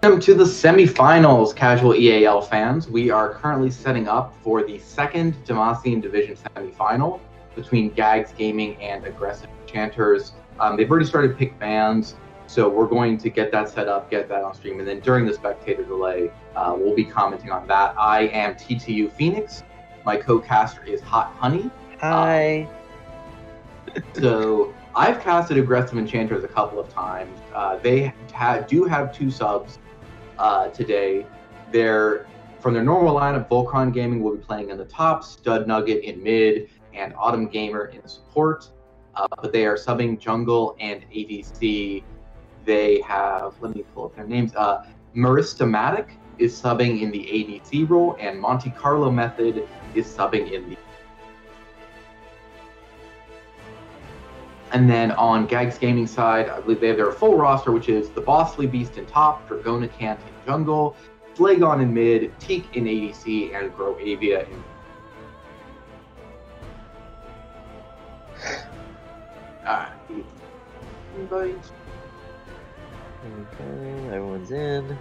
Welcome to the semifinals, casual EAL fans. We are currently setting up for the second Demacia Division semifinal between Gags Gaming and Aggressive Enchanters. They've already started pick bans, so we're going to get that set up, get that on stream, and then during the spectator delay, we'll be commenting on that. I am TTU Phoenix. My co-caster is Hot Honey. Hi. So I've casted Aggressive Enchanters a couple of times. They do have 2 subs today. They're from their normal lineup. Volcron Gaming will be playing in the top, Stud Nugget in mid, and Autumn Gamer in support. But they are subbing jungle and ADC. They have, let me pull up their names. Marista Matic is subbing in the ADC role, and Monte Carlo Method is subbing in the. And then on Gags Gaming side, I believe they have their full roster, which is the Bossly Beast in top, Dragona Cant in jungle, Flagon in mid, Teak in ADC, and Groavia in. Invite. Okay, everyone's in.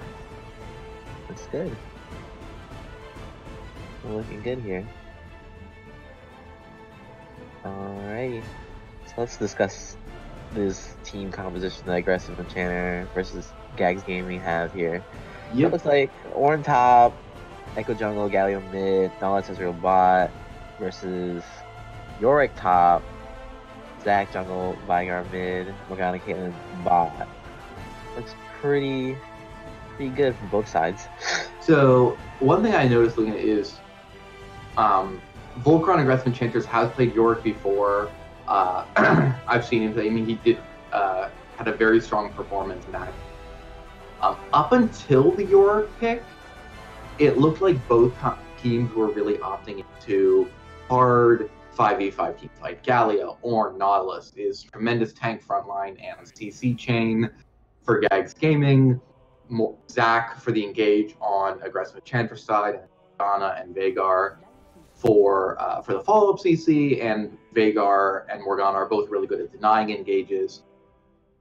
That's good. We're looking good here. Alrighty. So let's discuss this team composition that Aggressive Enchanter versus Gags Gaming have here. Yep. So it looks like Ornn top, Echo Jungle, Galio mid, Knowledge Ezreal bot versus Yorick top, Zach Jungle, Vigar mid, Morgana Caitlyn bot. Looks pretty good from both sides. So one thing I noticed looking at it is Volcron Aggressive Enchanters has played Yorick before. I've seen him play. I mean, he did had a very strong performance in that. Up until the Yorick pick, it looked like both teams were really opting into hard 5v5 team fight. Galio, Ornn, Nautilus is tremendous tank frontline and CC chain for Gags Gaming. Zach for the engage on Aggressive Enchanter side, and Donna and Vagar for the follow-up CC, and Vagar and Morgana are both really good at denying engages.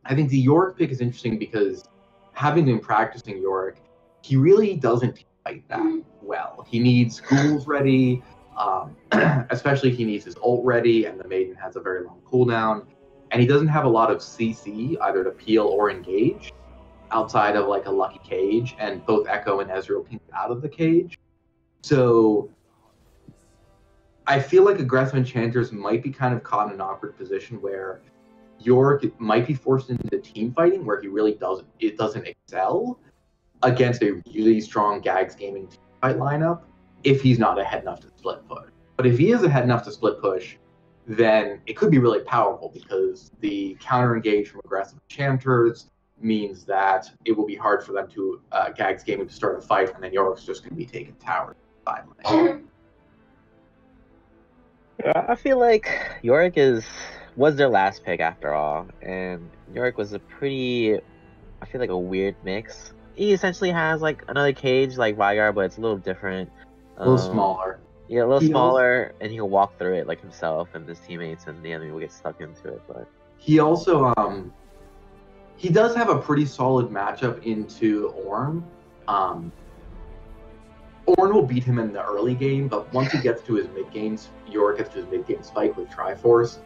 I think the Yorick pick is interesting because having been practicing Yorick, he really doesn't fight that well. He needs ghouls ready, especially he needs his ult ready, and the Maiden has a very long cooldown, and he doesn't have a lot of CC either to peel or engage outside of like a lucky cage, and both Echo and Ezreal can get out of the cage. So I feel like Aggressive Enchanters might be kind of caught in an awkward position where Yorick might be forced into team fighting where he really doesn't excel against a really strong Gags Gaming team fight lineup if he's not ahead enough to split push. But if he is ahead enough to split push, then it could be really powerful because the counter engage from Aggressive Enchanters means that it will be hard for them to Gags Gaming to start a fight, and then Yorick's just going to be taking towers sideline. I feel like Yorick was their last pick after all, and Yorick was a weird mix. He essentially has like another cage like Vigar, but it's a little different. A little smaller. Yeah, a little smaller, and he'll walk through it like himself and his teammates, and the enemy will get stuck into it. But he also he does have a pretty solid matchup into Ornn. Ornn will beat him in the early game, but once he gets to his mid games, Yorick gets to his mid game spike with Triforce.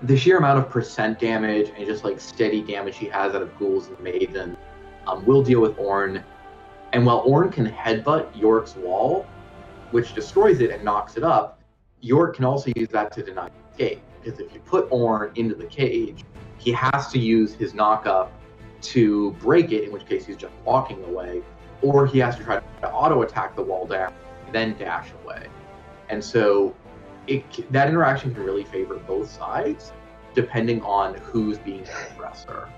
The sheer amount of percent damage and just like steady damage he has out of ghouls and Maiden will deal with Ornn. And while Ornn can headbutt Yorick's wall, which destroys it and knocks it up, Yorick can also use that to deny escape. Because if you put Ornn into the cage, he has to use his knock-up to break it, in which case he's just walking away, or he has to try to auto-attack the wall down, then dash away. And so that interaction can really favor both sides, depending on who's being the aggressor.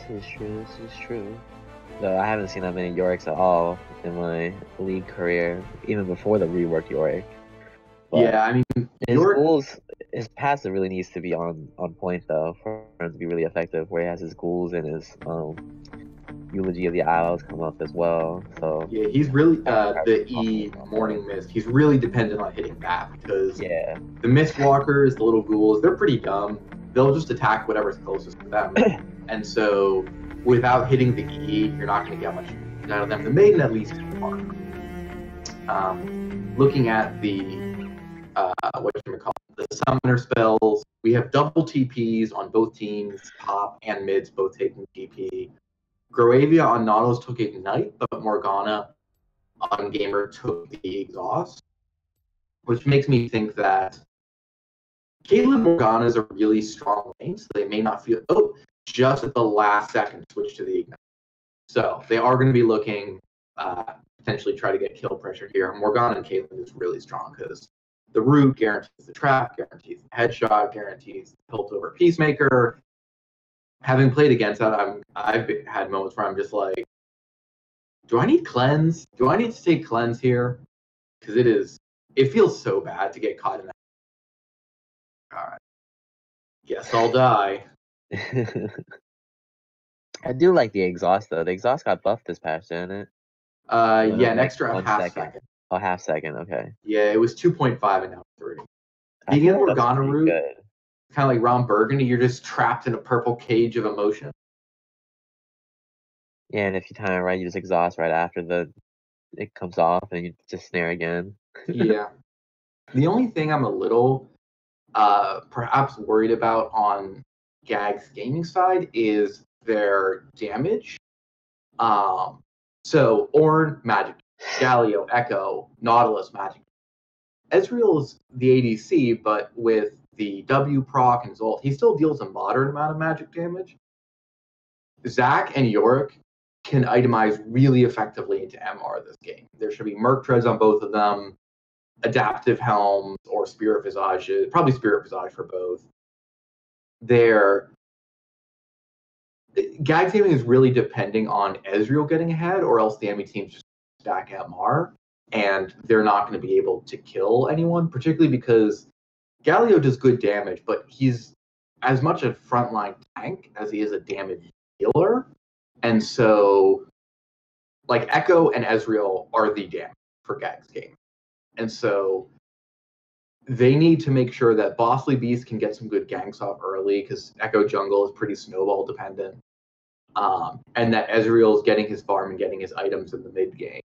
This is true. Though I haven't seen that many Yoricks at all in my league career, even before the reworked Yorick. But yeah, I mean, his passive really needs to be on point though for him to be really effective. Where he has his ghouls and his Eulogy of the Isles come up as well. So yeah, he's really the E Morning Mist. He's really dependent on hitting that because the Mistwalkers, the little ghouls, they're pretty dumb. They'll just attack whatever's closest to them, and so without hitting the E, you're not going to get much out of them. The Maiden at least is hard. Looking at the the summoner spells, we have double TPs on both teams, top and mids both taking TP. Groavia on Nautilus took Ignite, but Morgana on Gamer took the Exhaust, which makes me think that Caitlyn Morgana is a really strong lane, so they may not feel, just at the last second switch to the Ignite. So they are going to be looking, potentially try to get kill pressure here. Morgana and Caitlyn is really strong because the root guarantees the trap, guarantees the headshot, guarantees the tilt over Peacemaker. Having played against that, I've had moments where I'm just like, do I need cleanse? Do I need to take cleanse here? Because it feels so bad to get caught in that. All right. Guess I'll die. I do like the exhaust though. The exhaust got buffed this patch, didn't it? Yeah, an extra half second. Oh, half second, okay. Yeah, it was 2.5 and now 3. I Being feel in like that's Morgana pretty route, good. kind of like Ron Burgundy, you're just trapped in a purple cage of emotion. Yeah, and if you time it right, you just exhaust right after it comes off and you just snare again. Yeah. The only thing I'm a little perhaps worried about on Gags gaming side is their damage. So Ornn, magic. Galio, Echo, Nautilus, magic. Ezreal's the ADC, but with the W proc and his ult, he still deals a moderate amount of magic damage. Zac and Yorick can itemize really effectively into MR this game. There should be Merc Treads on both of them, Adaptive Helms, or Spirit Visage, probably Spirit Visage for both. Gag gaming is really depending on Ezreal getting ahead, or else the enemy teams just stack MR, and they're not going to be able to kill anyone, particularly because Galio does good damage, but he's as much a frontline tank as he is a damage dealer. And so, like, Echo and Ezreal are the damage for Gag's game. And so they need to make sure that Bossly Beast can get some good ganks off early, because Echo jungle is pretty snowball dependent. And that Ezreal is getting his farm and getting his items in the mid game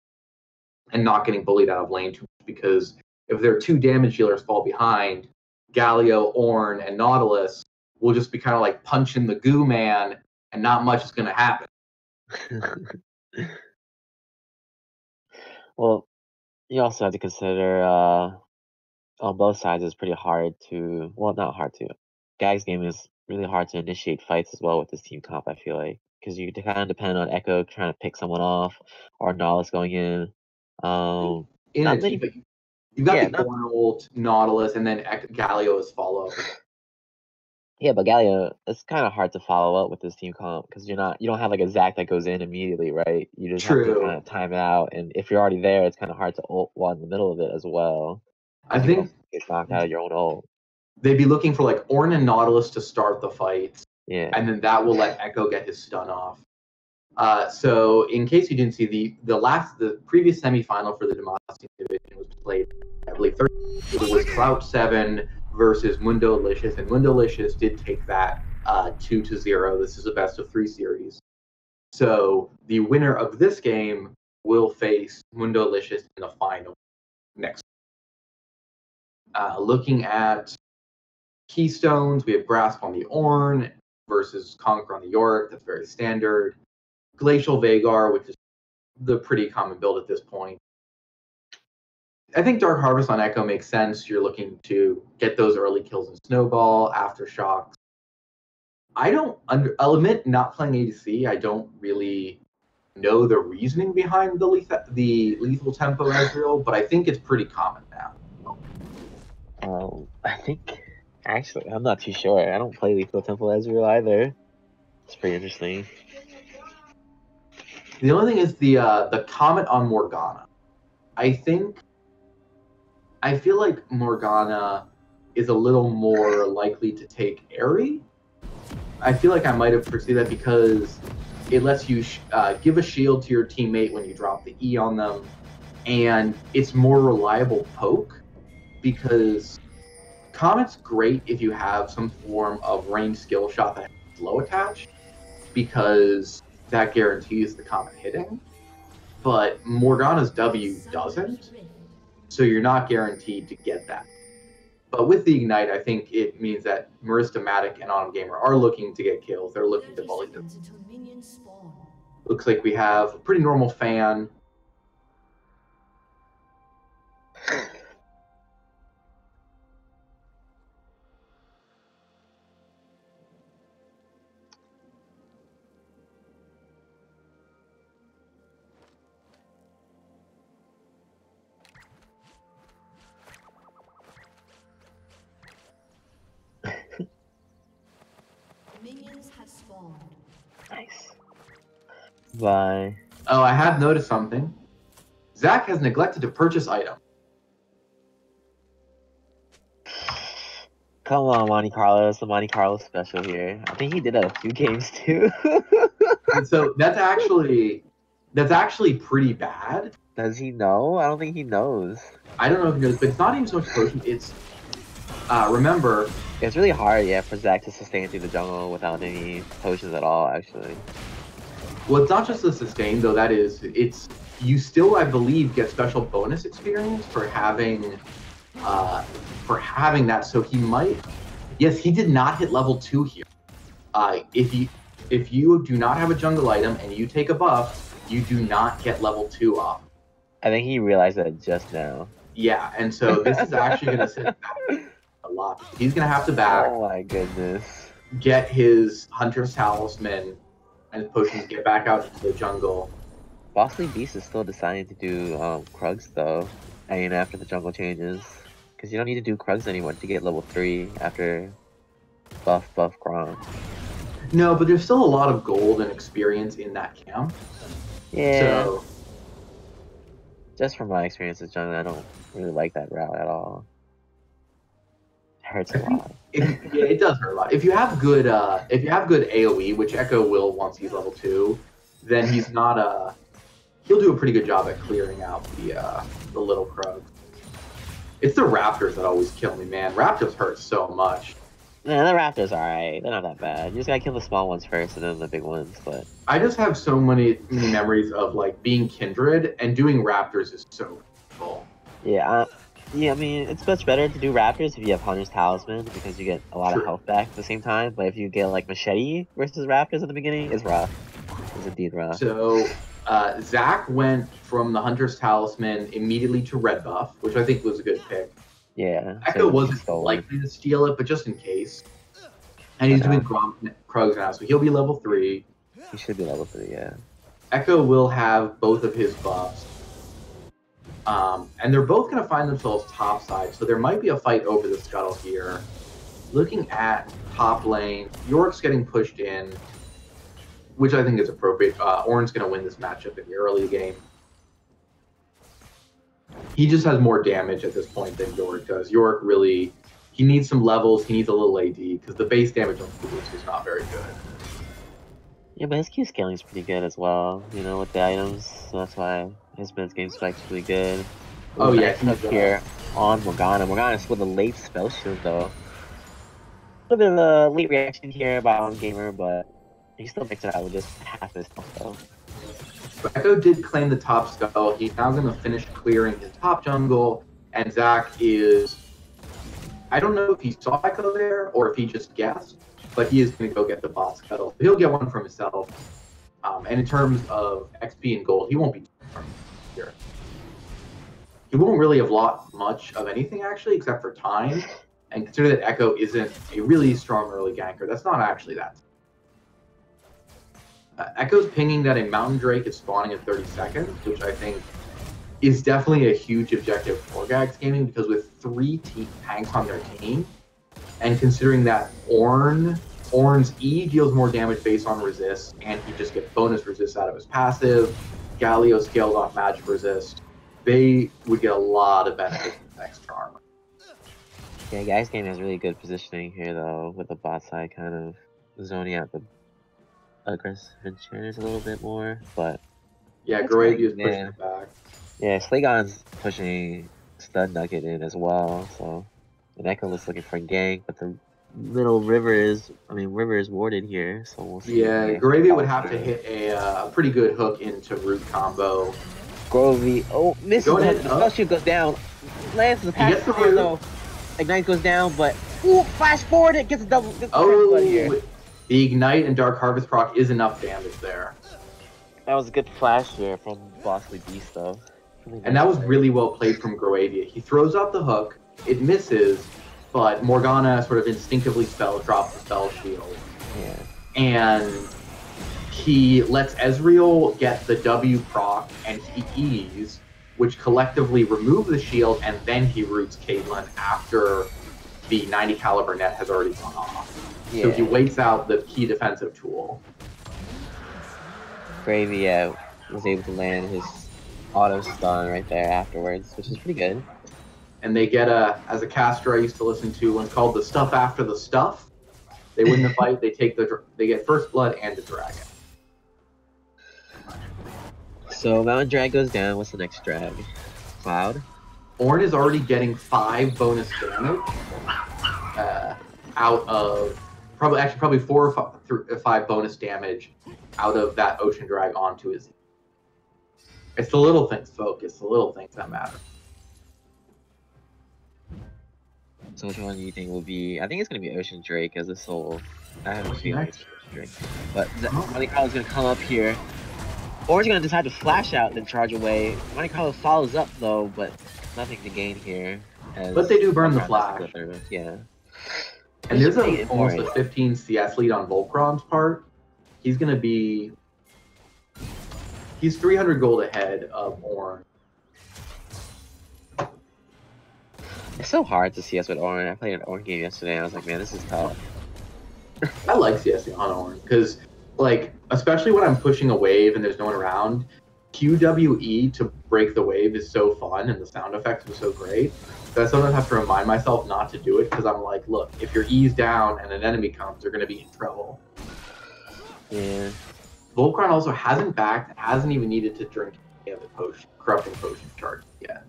and not getting bullied out of lane too much, because if their two damage dealers fall behind, Galio, Ornn, and Nautilus will just be kind of like punching the goo man, and not much is going to happen. Well, you also have to consider on both sides it's pretty hard to, well, not hard to. Gag's game is really hard to initiate fights as well with this team comp, I feel like, because you kind of depend on Echo trying to pick someone off or Nautilus going in. You've got the corner ult, Nautilus, and then Galio is follow up. Yeah, but Galio, it's kind of hard to follow up with this team comp because you don't have like a Zac that goes in immediately, right? You just have to kind of time it out, and if you're already there, it's kind of hard to ult while in the middle of it as well. I think get knocked out of your own ult. They'd be looking for like Ornn and Nautilus to start the fight, yeah, and then that will let Echo get his stun off. So in case you didn't see, the previous semifinal for the Demacia division was played, I believe, it was Clout 7 versus Mundolicious, and Mundolicious did take that 2-0. This is a best of 3 series. So the winner of this game will face Mundolicious in the final next. Looking at Keystones, we have Grasp on the Ornn versus Conquer on the Yorick. That's very standard. Glacial Vagar, which is the pretty common build at this point. I think Dark Harvest on Echo makes sense. You're looking to get those early kills in Snowball, Aftershocks. I'll admit, not playing ADC, I don't really know the reasoning behind the lethal tempo Ezreal, but I think it's pretty common now. I think, actually, I'm not too sure. I don't play lethal tempo Ezreal either. It's pretty interesting. The only thing is the comment on Morgana. I feel like Morgana is a little more likely to take Airy. I feel like I might have perceived that because it lets you give a shield to your teammate when you drop the E on them, and it's more reliable poke, because Comet's great if you have some form of ranged skill shot that has slow attach, because that guarantees the comet hitting, but Morgana's W doesn't, so you're not guaranteed to get that. But with the Ignite, I think it means that Marista, Matic, and Autumn Gamer are looking to get kills. They're looking to bully them. Looks like we have a pretty normal fan. Minions have spawned. Nice. Bye. Oh, I have noticed something. Zach has neglected to purchase items. Come on, Monte Carlo. It's the Monte Carlo special here. I think he did a few games too. And so that's actually pretty bad. Does he know? I don't think he knows. I don't know if he knows, but it's not even so much potion. It's remember, It's really hard, yeah, for Zach to sustain through the jungle without any potions at all, actually. well, it's not just the sustain though. It's you still, I believe, get special bonus experience for having that. So he might. Yes, he did not hit level 2 here. If you do not have a jungle item and you take a buff, you do not get level 2 off. I think he realized that just now. Yeah, and so this is actually going to sit back a lot. He's going to have to back, Oh my goodness. get his Hunter's Talisman and his potions, get back out into the jungle. Bossly Beast is still deciding to do Krugs though, and after the jungle changes. Because you don't need to do Krugs anymore to get level 3 after buff Grom. No, but there's still a lot of gold and experience in that camp. Yeah. So Just from my experience with jungle, I don't really like that route at all. It hurts a lot. yeah, it does hurt a lot. If you have good AOE, which Echo will once he's level 2, then he's not he'll do a pretty good job at clearing out the little Krugs. It's the Raptors that always kill me, man. Raptors hurt so much. Yeah, the Raptors are alright. They're not that bad. You just gotta kill the small ones first and then the big ones, but... I just have so many memories of like being Kindred, and doing Raptors is so cool. Yeah, I mean, it's much better to do Raptors if you have Hunter's Talisman, because you get a lot of health back at the same time, but if you get like Machete versus Raptors at the beginning, it's rough. It's indeed rough. So, Zach went from the Hunter's Talisman immediately to Red Buff, which I think was a good pick. Yeah. Echo wasn't likely to steal it, but just in case. And he's doing Krugs now, so he'll be level 3. He should be level 3, yeah. Echo will have both of his buffs. And they're both going to find themselves topside, so there might be a fight over the scuttle here. Looking at top lane, York's getting pushed in, which I think is appropriate. Ornn's going to win this matchup in the early game. He just has more damage at this point than York does. York really, he needs some levels, he needs a little AD, because the base damage on Boost is not very good. Yeah, but his Q scaling is pretty good as well, you know, with the items, so that's why his men's game spike's really good. Oh yeah, he's up here on Morgana. Morgana's with a late spell shield though. A little bit of a late reaction here by On Gamer, but he still makes it out with just half his stuff though. So Echo did claim the top scuttle. He's now going to finish clearing his top jungle, and Zach is... I don't know if he saw Echo there or if he just guessed, but he is going to go get the bot scuttle. He'll get one for himself. And in terms of XP and gold, he won't be here. He won't really have lost much of anything, actually, except for time. And consider that Echo isn't a really strong early ganker. That's not actually that. Echo's pinging that a Mountain Drake is spawning in 30 seconds, which I think is definitely a huge objective for Gags Gaming, because with 3 tanks on their team, and considering that Ornn's E deals more damage based on resist, and he just gets bonus resist out of his passive, Galio scaled off magic resist, they would get a lot of benefit from the next charm. Yeah, Gags Gaming has really good positioning here though, with the bot side kind of zoning out the aggressive Enchanters a little bit more, but... Yeah, Gravy is pushing it back. Yeah, Slagon's pushing Stud Nugget in as well, so... And Echo is looking for a gank, but the little river is warded here, so we'll see. Yeah, Gravy would have to hit a pretty good hook into root combo. Grovey, oh, misses the hook. The spell shield goes down. Lands the pass through though. Ignite goes down, but ooh, flash forward it gets a double. Oh, here. The Ignite and Dark Harvest proc is enough damage there. That was a good flash here from Bossly Beast though. And that was really well played from Groavia. He throws out the hook, it misses, but Morgana sort of instinctively drops the spell shield. Yeah. And he lets Ezreal get the W proc and he E's, which collectively remove the shield, and then he roots Caitlyn after the 90 caliber net has already gone off. Yeah. So he waits out the key defensive tool. Gravy was able to land his auto stun right there afterwards, which is pretty good. And they get as a caster I used to listen to one called the Stuff After the Stuff. They win the fight, they get first blood and a dragon. So Mountain Drag goes down. What's the next drag? Cloud. Ornn is already getting 5 bonus damage out of probably 4 or 5 bonus damage out of that Ocean Drag onto his. It's the little things, folks. It's the little things that matter. So which one do you think will be? I think it's gonna be Ocean Drake as a soul. I have a feeling it's Ocean Drake. But Monte Carlo's gonna come up here. Ornn's gonna decide to flash out then charge away. Monte Carlo follows up though, but nothing to gain here. But they do burn the flash. Yeah. And there's almost a 15 CS lead on Volcron's part. He's gonna be. He's 300 gold ahead of Ornn. It's so hard to CS with Ornn. I played an Ornn game yesterday and I was like, man, this is tough. I like CSing on Ornn because, like, especially when I'm pushing a wave and there's no one around, QWE to break the wave is so fun and the sound effects are so great that I sometimes have to remind myself not to do it because I'm like, look, if your E's down and an enemy comes, they're going to be in trouble. Yeah. Volcron also hasn't backed, hasn't even needed to drink any of the corrupting potion charge yet.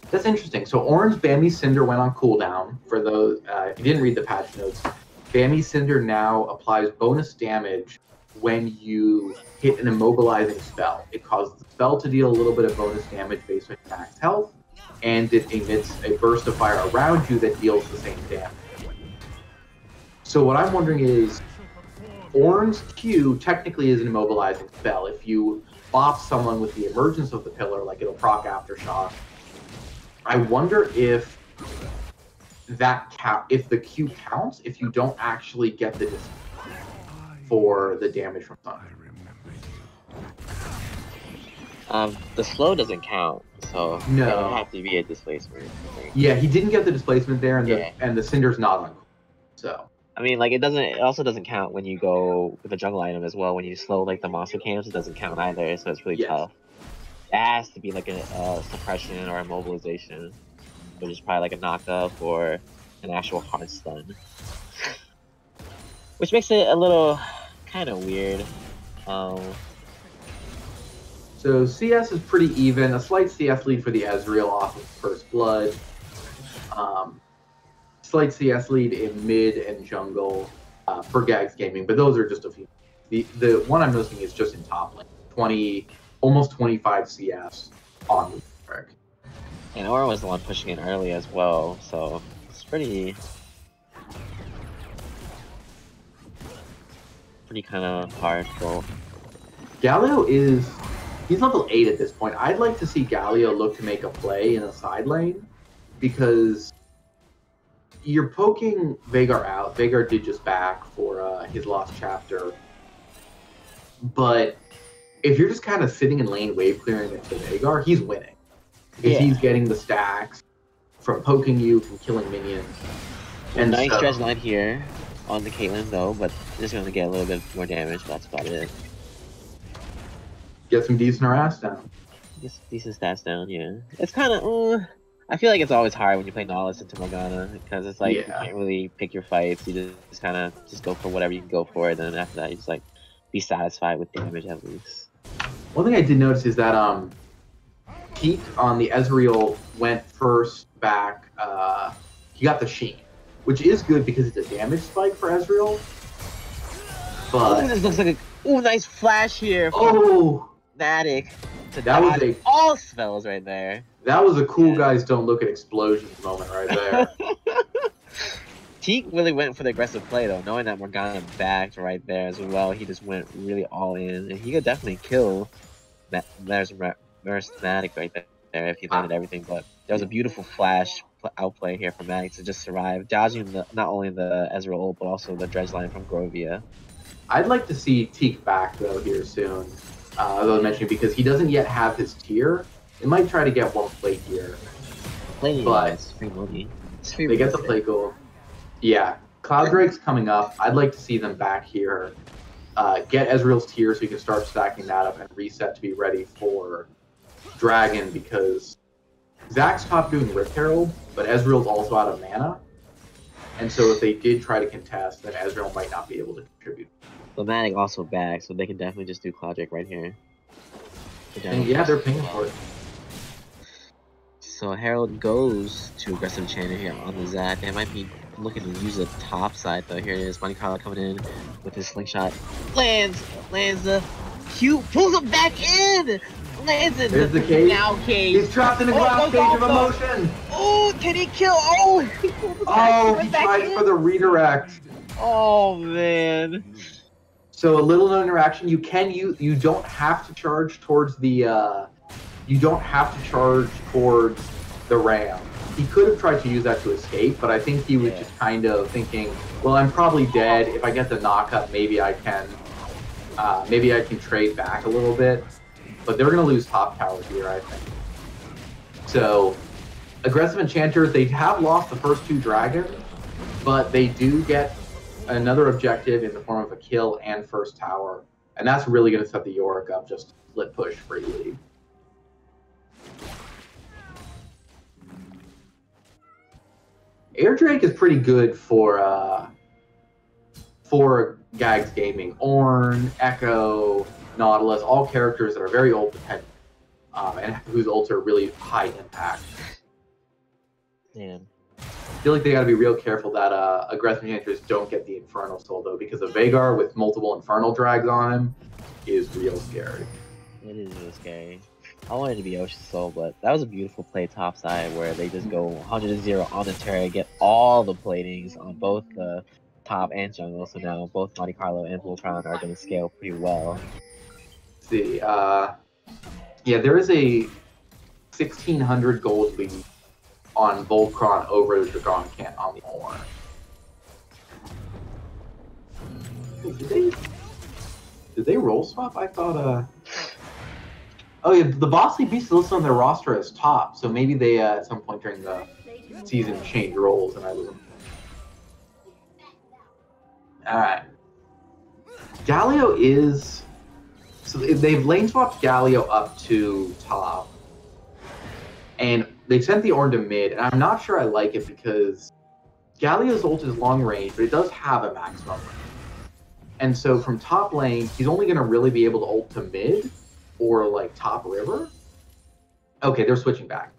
That's interesting. So Ornn's Bambi Cinder went on cooldown. For those, if you didn't read the patch notes, Bambi Cinder now applies bonus damage when you hit an immobilizing spell. It causes the spell to deal a little bit of bonus damage based on your max health, and it emits a burst of fire around you that deals the same damage. So what I'm wondering is, Ornn's Q technically is an immobilizing spell. If you bop someone with the emergence of the pillar, like it'll proc Aftershock, I wonder if if the Q counts if you don't actually get the for the damage from thunder. The slow doesn't count, so no, it would have to be a displacement. Yeah, he didn't get the displacement there, and the Cinder's not on. So I mean, like it also doesn't count when you go with a jungle item as well. When you slow like the monster camps, it doesn't count either, so it's really tough. It has to be like a suppression or immobilization, which is probably like a knockup or an actual hard stun, which makes it a little kind of weird. So CS is pretty even. A slight CS lead for the Ezreal off of First Blood. Slight CS lead in mid and jungle for Gags Gaming, but those are just a few. The one I'm noticing is just in top lane, almost 25 CS on the trick. And Aura was the one pushing it early as well, so it's pretty kind of hard. So Galio he's level 8 at this point. I'd like to see Galio look to make a play in a side lane because you're poking Veigar out. Veigar did just back for his lost chapter, but if you're just kind of sitting in lane wave clearing into Veigar, he's winning. Because he's getting the stacks from poking you, from killing minions. And nice stretch line here on the Caitlyn though, but just going to get a little bit more damage, that's about it. Get some decent harass down. Get some decent stats down, yeah. It's kind of, I feel like it's always hard when you play Nautilus into Morgana, because it's like, you can't really pick your fights, you just kind of just go for whatever you can go for, and then after that you just like, be satisfied with damage at least. One thing I did notice is that Peak on the Ezreal went first back. he got the Sheen, which is good because it's a damage spike for Ezreal. But Ooh, this looks like a nice flash here oh, Fnatic to that was dodge all spells right there. that was a cool guys don't look at explosions moment right there. Teak really went for the aggressive play though, knowing that Morgana backed right there as well. He just went really all in, and he could definitely kill there's Matic right there if he landed everything. But there was a beautiful flash outplay here for Matic to just survive, dodging not only the Ezreal ult but also the dredge line from Grovia. I'd like to see Teak back though here soon, as I was mentioning, because he doesn't yet have his tier. They might try to get one plate here, but it's free money. It's free they get the plate goal. Yeah, Cloud Drake's coming up. I'd like to see them back here. Get Ezreal's tier so you can start stacking that up and reset to be ready for Dragon, because Zach's top doing Rift Herald, but Ezreal's also out of mana. And so if they did try to contest, then Ezreal might not be able to contribute. But Matic also back, so they can definitely just do Cloud Drake right here. And yeah, they're paying for it. So Herald goes to aggressive Enchanter here on the Zac. They might be looking to use the top side though. Here it is, Monte Carlo coming in with his slingshot. Lands the Q, pulls him back in! Lands in the cage. Now cage. He's trapped in a glass cage of emotion! Oh, can he kill? Oh, he pulled the back, he tried for the redirect. Oh man. So a little interaction. You don't have to charge towards the ram. He could have tried to use that to escape, but I think he was just kind of thinking, well, I'm probably dead. If I get the knockup, maybe I can trade back a little bit. But they're going to lose top tower here, I think. So aggressive Enchanters, they have lost the first two dragons, but they do get another objective in the form of a kill and first tower. And that's really going to set the Yorick up just to split push freely. Air Drake is pretty good for Gags Gaming. Ornn, Echo, Nautilus, all characters that are very ult dependent, and whose ults are really high impact. Man. I feel like they got to be real careful that aggressive Enchanters don't get the Infernal Soul though, because a Veigar with multiple Infernal drags on him is real scary. It is really scary. I wanted to be Ocean Soul, but that was a beautiful play topside where they just go 100-0 on the Terra, get all the platings on both the top and jungle. So now both Monte Carlo and Voltron are going to scale pretty well. Let's see, yeah, there is a 1,600 gold lead on Voltron over the Dragon Cant on the Ornn. Did they roll swap? I thought, oh yeah, the Bossy Beast is listed on their roster as top, so maybe they at some point during the season changed roles and I wasn't. Alright. Galio is... So they've lane swapped Galio up to top. And they've sent the Ornn to mid, and I'm not sure I like it because Galio's ult is long range, but it does have a maximum range. And so from top lane, he's only going to really be able to ult to mid or like top river. Okay, they're switching back.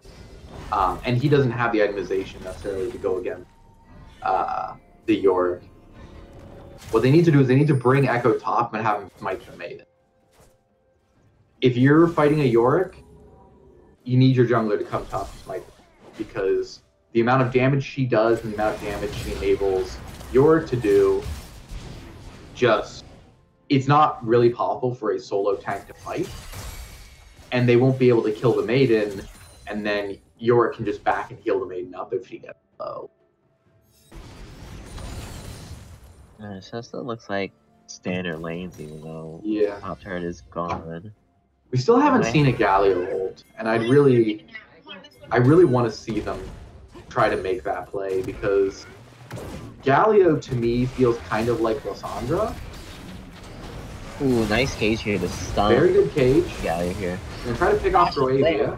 And he doesn't have the itemization necessarily to go against the Yorick. What they need to do is they need to bring Echo top and have him smite the Maiden. If you're fighting a Yorick, you need your jungler to come top and smite them, because the amount of damage she does and the amount of damage she enables Yorick to do, it's not really possible for a solo tank to fight. And they won't be able to kill the Maiden, and then Yorick can just back and heal the Maiden up if she gets low. So it still looks like standard lanes, even though top turret is gone. We still haven't seen a Galio ult, and I really want to see them try to make that play, because Galio to me feels kind of like Lysandra. Ooh, nice cage here to stun. Very good cage. Galio here. And try to pick off Gravia.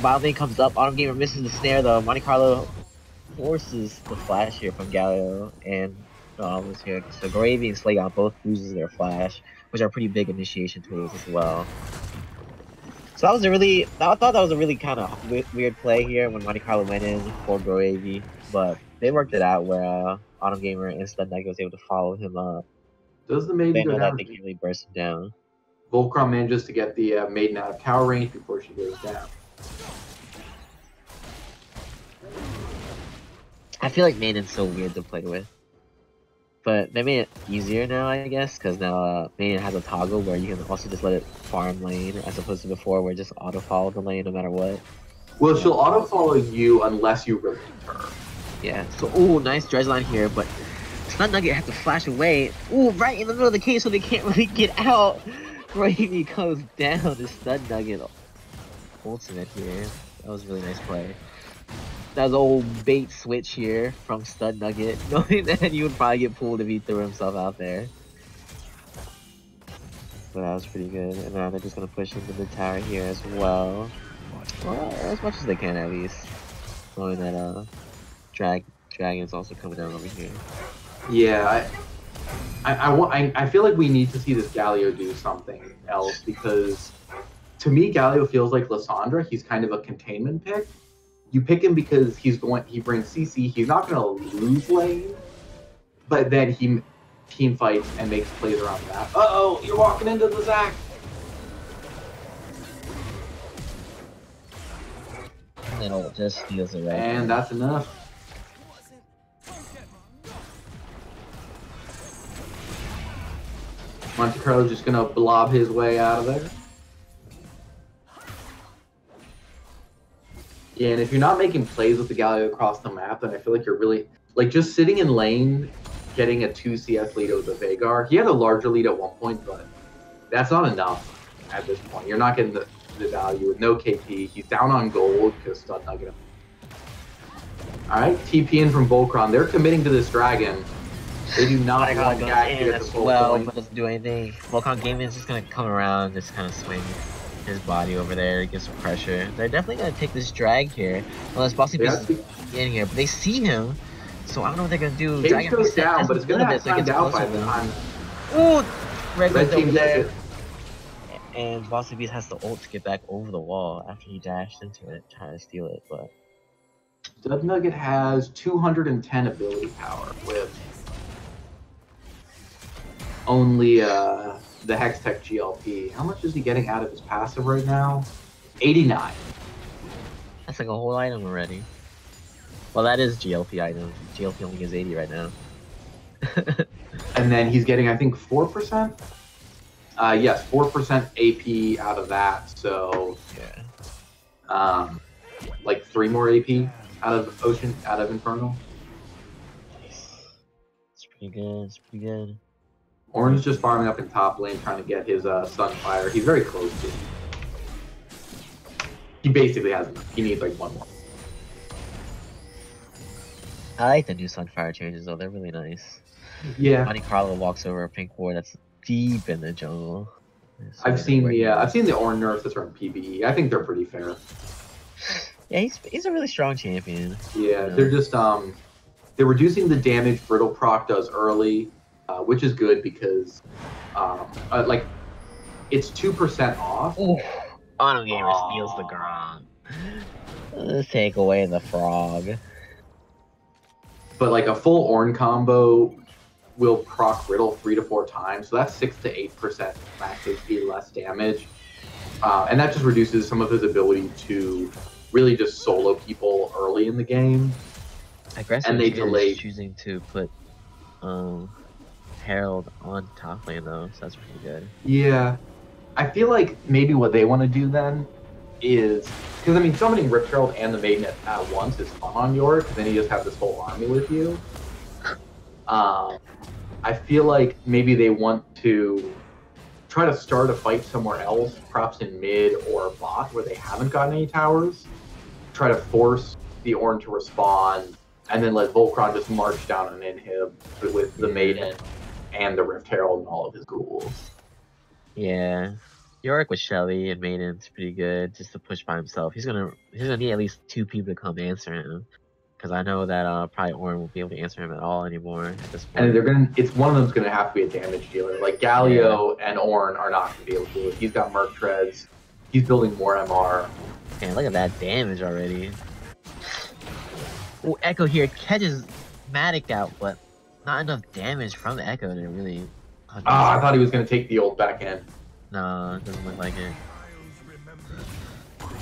Wild Thing comes up, Autumn Gamer misses the snare though. Monte Carlo forces the flash here from Galio and Nautilus here. So Gravy and Slagon both loses their flash, which are pretty big initiation tools as well. So I thought that was a really kind of weird play here when Monte Carlo went in for Bro AV, but they worked it out where Autumn Gamer and Stud Knight was able to follow him up. Does the maiden They go know that down? they can't really burst him down. Volcron manages to get the maiden out of tower range before she goes down. I feel like Maiden's so weird to play with. But they made it easier now, I guess, because now Maiden has a toggle where you can also just let it farm lane, as opposed to before where it just auto-follow the lane no matter what. Well, she'll auto-follow you unless you release her. Yeah, so, ooh, nice dredge line here, but Stun Nugget has to flash away. Ooh, right in the middle of the cave so they can't really get out. Gravy goes down to Stun Nugget ultimate here. That was a really nice play. That was old bait switch here from Stud Nugget, knowing that you would probably get pulled if he threw himself out there. But that was pretty good. And now they're just gonna push into the tower here as well. Well, as much as they can at least. Knowing that Dragon's also coming down over here. Yeah, I feel like we need to see this Galio do something else, because to me Galio feels like Lissandra. He's kind of a containment pick. You pick him because he brings CC. He's not going to lose lane, but then he team fights and makes plays around the map. Uh-oh, you're walking into the Zac. And then it just steals it right. And that's enough. Monte Carlo's just going to blob his way out of there. Yeah, and if you're not making plays with the Galio across the map, then I feel like you're really, like, just sitting in lane, getting a 2 CS lead over the Veigar. He had a larger lead at one point, but that's not enough at this point. You're not getting the value with no KP. He's down on gold because Stun Nugget him. Alright, TP in from Volcron. They're committing to this dragon. They do not want Gags to get the full point. But doesn't do anything. Volcron Gaming is just going to come around, just kind of swing his body over there, get some pressure. They're definitely going to take this drag here. Unless Bossy Beast is in here. But they see him, so I don't know what they're going to do. Cage goes down, but it's going to have timed out by the time. Ooh! Red Red team over there. gets it. And Bossy Beast has the ult to get back over the wall after he dashed into it, trying to steal it, but... Stud Nugget has 210 ability power with only the Hextech GLP. How much is he getting out of his passive right now? 89. That's like a whole item already. Well, that is GLP item. GLP only is 80 right now. And then he's getting, I think, 4%? Yes, 4% AP out of that, so... Yeah. Like 3 more AP out of Infernal. It's pretty good, it's pretty good. Orange just farming up in top lane, trying to get his Sunfire. He's very close to it. He basically has enough. He needs like one more. I like the new Sunfire changes though, they're really nice. Yeah. Monte Carlo walks over a pink ward that's deep in the jungle. I've seen the orange nerfs that are in PvE. I think they're pretty fair. Yeah, he's a really strong champion. Yeah, they're just they're reducing the damage Brittle proc does early, which is good because like it's 2% off. Ooh, Auto Gamer steals the Grom. Let's take away the frog. But like a full Ornn combo will proc Riddle 3 to 4 times, so that's 6 to 8% max HP less damage, and that just reduces some of his ability to really just solo people early in the game. Aggressive and they is delayed choosing to put Herald on top lane though, so that's pretty good. Yeah, I feel like maybe what they want to do then is, because I mean summoning Rift Herald and the Maiden at once is fun on York, then you just have this whole army with you. I feel like maybe they want to try to start a fight somewhere else, perhaps in mid or bot where they haven't gotten any towers. Try to force the Ornn to respond, and then let Volcron just march down an inhib with the Maiden and the Rift Herald and all of his ghouls. Yeah. Yorick with Shelly and Maiden's pretty good just to push by himself. He's gonna need at least 2 people to come answer him. Because I know that probably Ornn won't be able to answer him at all anymore at this point. And it's one of them's gonna have to be a damage dealer. Like Galio and Ornn are not gonna be able to do it. He's got Merc Treads. he's building more MR. Man, look at that damage already. Oh, Echo here catches Matic out, but not enough damage from the Echo to really. I thought he was going to take the ult back in. No, it doesn't look like it.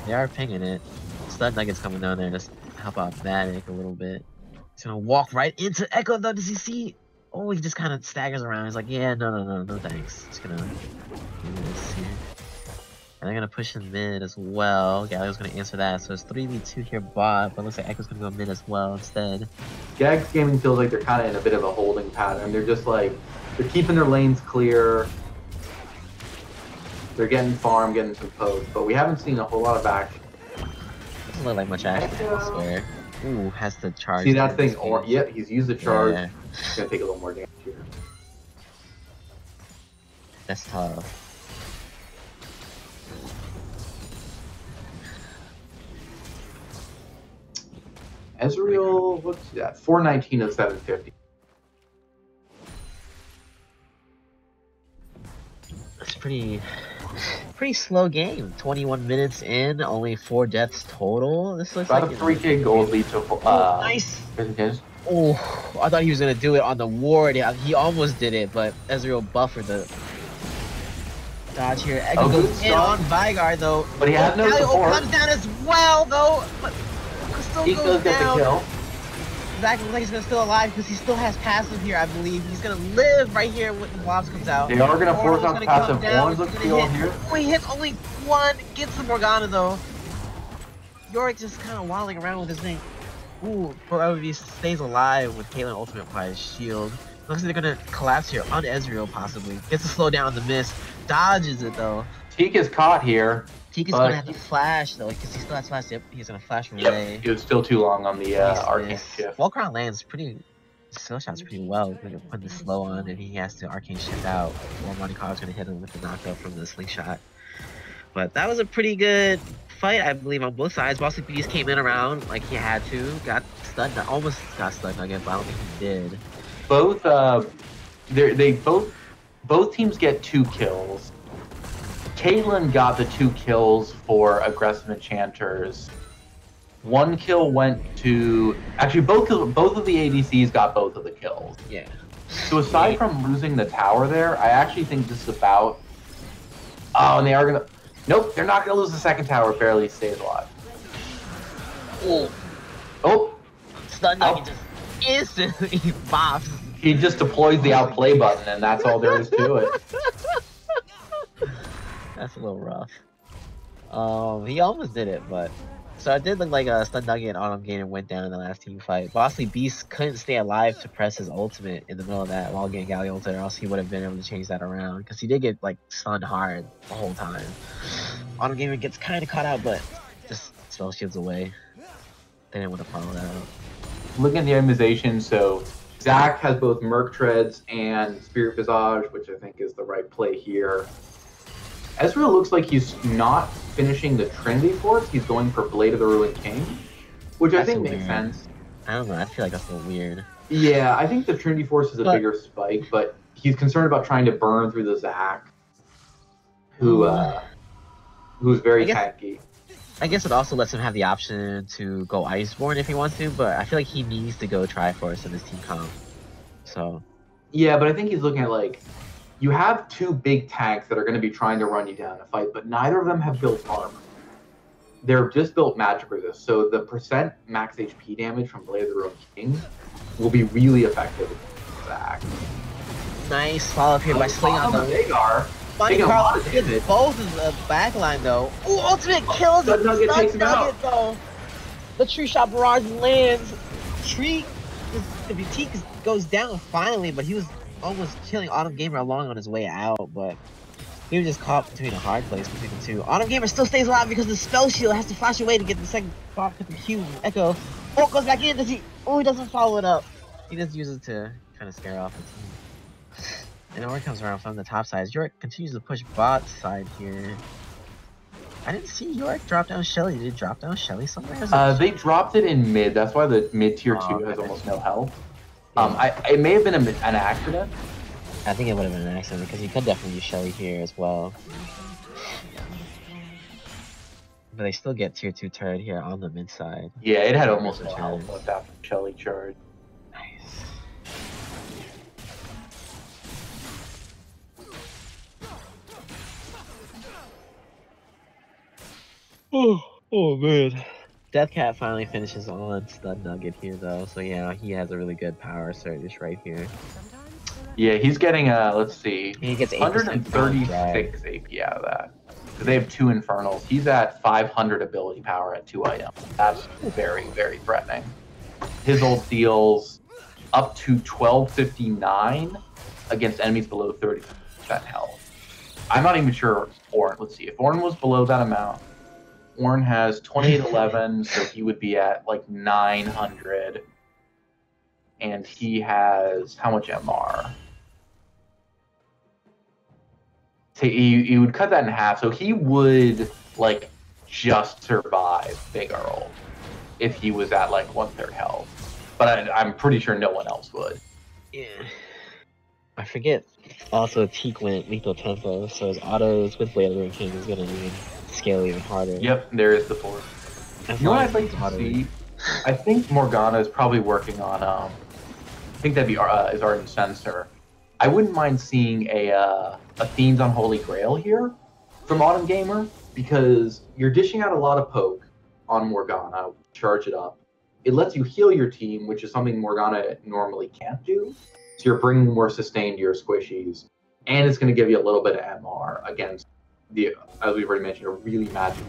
They are pinging it. Stud Nugget's coming down there to help out Matic a little bit. He's gonna walk right into Echo though. Does he see? Oh, he just kind of staggers around. He's like, yeah, no thanks. Just gonna do this here. And they're gonna push in mid as well. Galio's gonna answer that. So it's 3v2 here bot, but looks like Echo's gonna go mid as well instead. Gags Gaming feels like they're kind of in a bit of a holding pattern. They're just like, they're keeping their lanes clear. They're getting farm, getting some posts, but we haven't seen a whole lot of action. Doesn't look like much action, I swear. Ooh, has to charge. See that thing? Or yep, he's used the charge. Yeah. He's gonna take a little more damage here. That's tough. Ezreal, what's that? 419 of 750. It's pretty slow game. 21 minutes in, only 4 deaths total. This looks About like a 3k gold lead to nice. Percentage. Oh, I thought he was gonna do it on the ward. Yeah, he almost did it, but Ezreal buffered the dodge here. Echo goes in on Vygar though. But he has no support. Comes down as well though, but still He goes does get the down. kill. Zach looks like he's gonna still alive because he still has passive here, I believe. He's gonna live right here when the blobs comes out. They are gonna force Morgana's out gonna passive. come down. Orange looks He's to gonna on hit. here. Oh, he hits only one. Gets the Morgana though. Yorick just kind of walling around with his thing. Ooh, probably stays alive with Caitlyn ultimate by his shield. Looks like they're gonna collapse here on Ezreal possibly. Gets to slow down the miss. Dodges it though. Teak is caught here. Teak is gonna have to flash though, because he still has flash. Yep, he's gonna flash away. It was still too long on the arcane shift. Volcron lands skill shots pretty well. Putting the slow on, and he has to arcane shift out. Or Monte Carlo's gonna hit him with the knockout from the slingshot. But that was a pretty good fight, I believe, on both sides. Bossy Beast came in around like he had to. Got stunned, almost got stunned again, but I don't think he did. Both both teams get 2 kills. Caitlyn got the 2 kills for aggressive enchanters. 1 kill went to actually both of the ADCs got both of the kills. Yeah. So aside from losing the tower there, I actually think this is about. Oh, and they are gonna. Nope, they're not gonna lose the second tower. Barely stays alive. Oh. Stun Nugget just instantly bops. He just deploys the outplay button, and that's all there is to it. That's a little rough. He almost did it, but so it did look like a Stun Nugget Autumn Gainer went down in the last team fight. Bossy Beast couldn't stay alive to press his ultimate in the middle of that while getting Galio ulted, or else he would have been able to change that around because he did get like stunned hard the whole time. Autumn Gainer gets kind of caught out, but just spell shields away. They didn't want to follow that up. Looking at the immunization, so Zach has both Merc Treads and Spirit Visage, which I think is the right play here. Ezreal looks like he's not finishing the Trinity Force. He's going for Blade of the Ruined King, which I think makes sense. I don't know. I feel like that's a little weird. Yeah, I think the Trinity Force is a bigger spike, but he's concerned about trying to burn through the Zach, who's very tanky. I guess it also lets him have the option to go Iceborne if he wants to, but I feel like he needs to go Triforce in his team comp. So. Yeah, but I think he's looking at like, you have 2 big tanks that are going to be trying to run you down in a fight, but neither of them have built armor. They're just built magic resist, so the percent max HP damage from Blade of the Ruined King will be really effective with Zach. Nice follow up here by Sling on the Vagar. Monte Carlo gets both of the backline though. Ooh, ultimate kills Stun Nugget takes him out. Though. The Tree Shot Barrage lands. The boutique goes down finally, but he was almost killing Autumn Gamer along on his way out, but he was just caught between a hard place between the two. Autumn Gamer still stays alive because the spell shield has to flash away to get the second pop with the Q. Echo. Oh, goes back in. Does he? Oh, he doesn't follow it up. He just uses it to kind of scare off the team. And Oric comes around from the top side. Yorick continues to push bot side here. I didn't see Yorick drop down Shelly. Did it drop down Shelly somewhere? They dropped it in mid. That's why the mid tier 2 has almost no health. It may have been an accident. I think it would have been an accident because you could definitely use Shelly here as well. but they still get tier 2 turret here on the mid side. Yeah, it had almost no health left after Shelly charge. Nice. Oh man. Deathcat finally finishes on Stud Nugget here though, so yeah, he has a really good power surge right here. Yeah, he's getting let's see, He gets 136 AP out of that. Because they have 2 Infernals. He's at 500 ability power at 2 items. That's very, very threatening. His ult deals up to 1259 against enemies below 30% health. I'm not even sure Ornn. Let's see, if Ornn was below that amount, Ornn has 2811, so he would be at like 900. And he has how much MR? So he would cut that in half, so he would like just survive Big Earl if he was at like 1/3 health. But I'm pretty sure no one else would. Yeah. I forget. Also, Teak went lethal tempo, so his autos with Blade King is gonna even scale even harder. Yep, there is the force. You know what I'd like to see? I think Morgana is probably working on I think that'd be is Ardent Sensor. I wouldn't mind seeing a Fiends on Holy Grail here from Autumn Gamer, because you're dishing out a lot of poke on Morgana, charge it up. It lets you heal your team, which is something Morgana normally can't do. So you're bringing more sustain to your squishies, and it's going to give you a little bit of MR against the, as we've already mentioned, a really magic.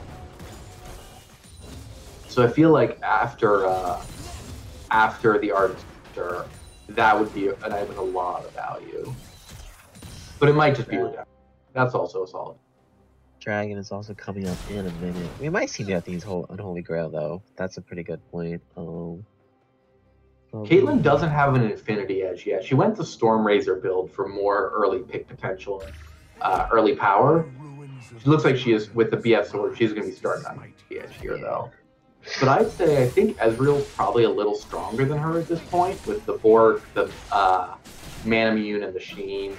So I feel like after the Ardent Sensor, that would be an item with a lot of value. But it might just be redemption. That's also a solid. Dragon is also coming up in a minute. We might see the Athene's Unholy Grail though. That's a pretty good point. Caitlyn doesn't have an Infinity Edge yet. She went the Storm Razor build for more early pick potential and early power. She looks like she is, with the BF sword, she's going to be starting on Infinity Edge here though. But I'd say I think Ezreal's probably a little stronger than her at this point, with the Bork, the Manamune, and the Sheen.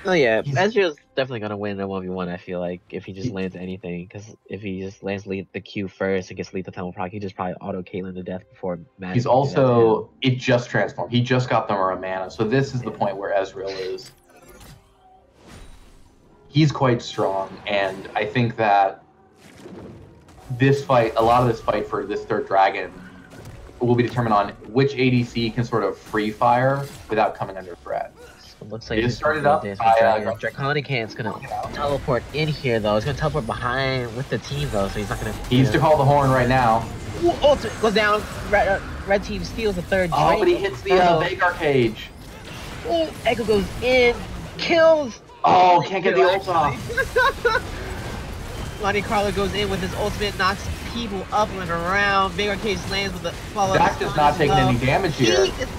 Oh yeah, Ezreal's definitely gonna win a 1v1. I feel like if he just lands anything, because if he just lands the Q first and gets lethal tempo proc, he just probably auto Caitlyn to death before. He's also it just transformed. He just got the Muramana, so this is the point where Ezreal is. He's quite strong, and I think that this fight, a lot of this fight for this third dragon, will be determined on which ADC can sort of free fire without coming under threat. So it looks like it started up by Draconic Hand's gonna teleport in here though. He's gonna teleport behind with the team though, so he's not gonna. He needs to call the horn right now. Ooh, ultimate goes down. Red team steals the third. Oh, but he hits the Vagar cage. Ooh, Echo goes in, kills. Oh, can't get the ult off. Monte Carlo goes in with his ultimate, knocks people up and around. Vagar cage lands with the follow. Zach is not taking any damage here. He is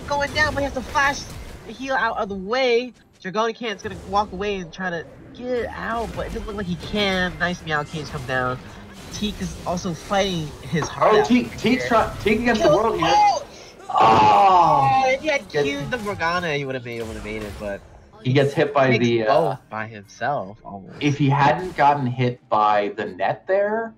going down, but he has to flash the heal out of the way. Dragonican's gonna walk away and try to get it out, but it doesn't look like he can. Nice Meow Cage come down. Teak is also fighting his heart out. Teak against the world here. Oh, if he had queued the Morgana, he would have made it, but he gets hit by the both by himself almost. If he hadn't gotten hit by the net there,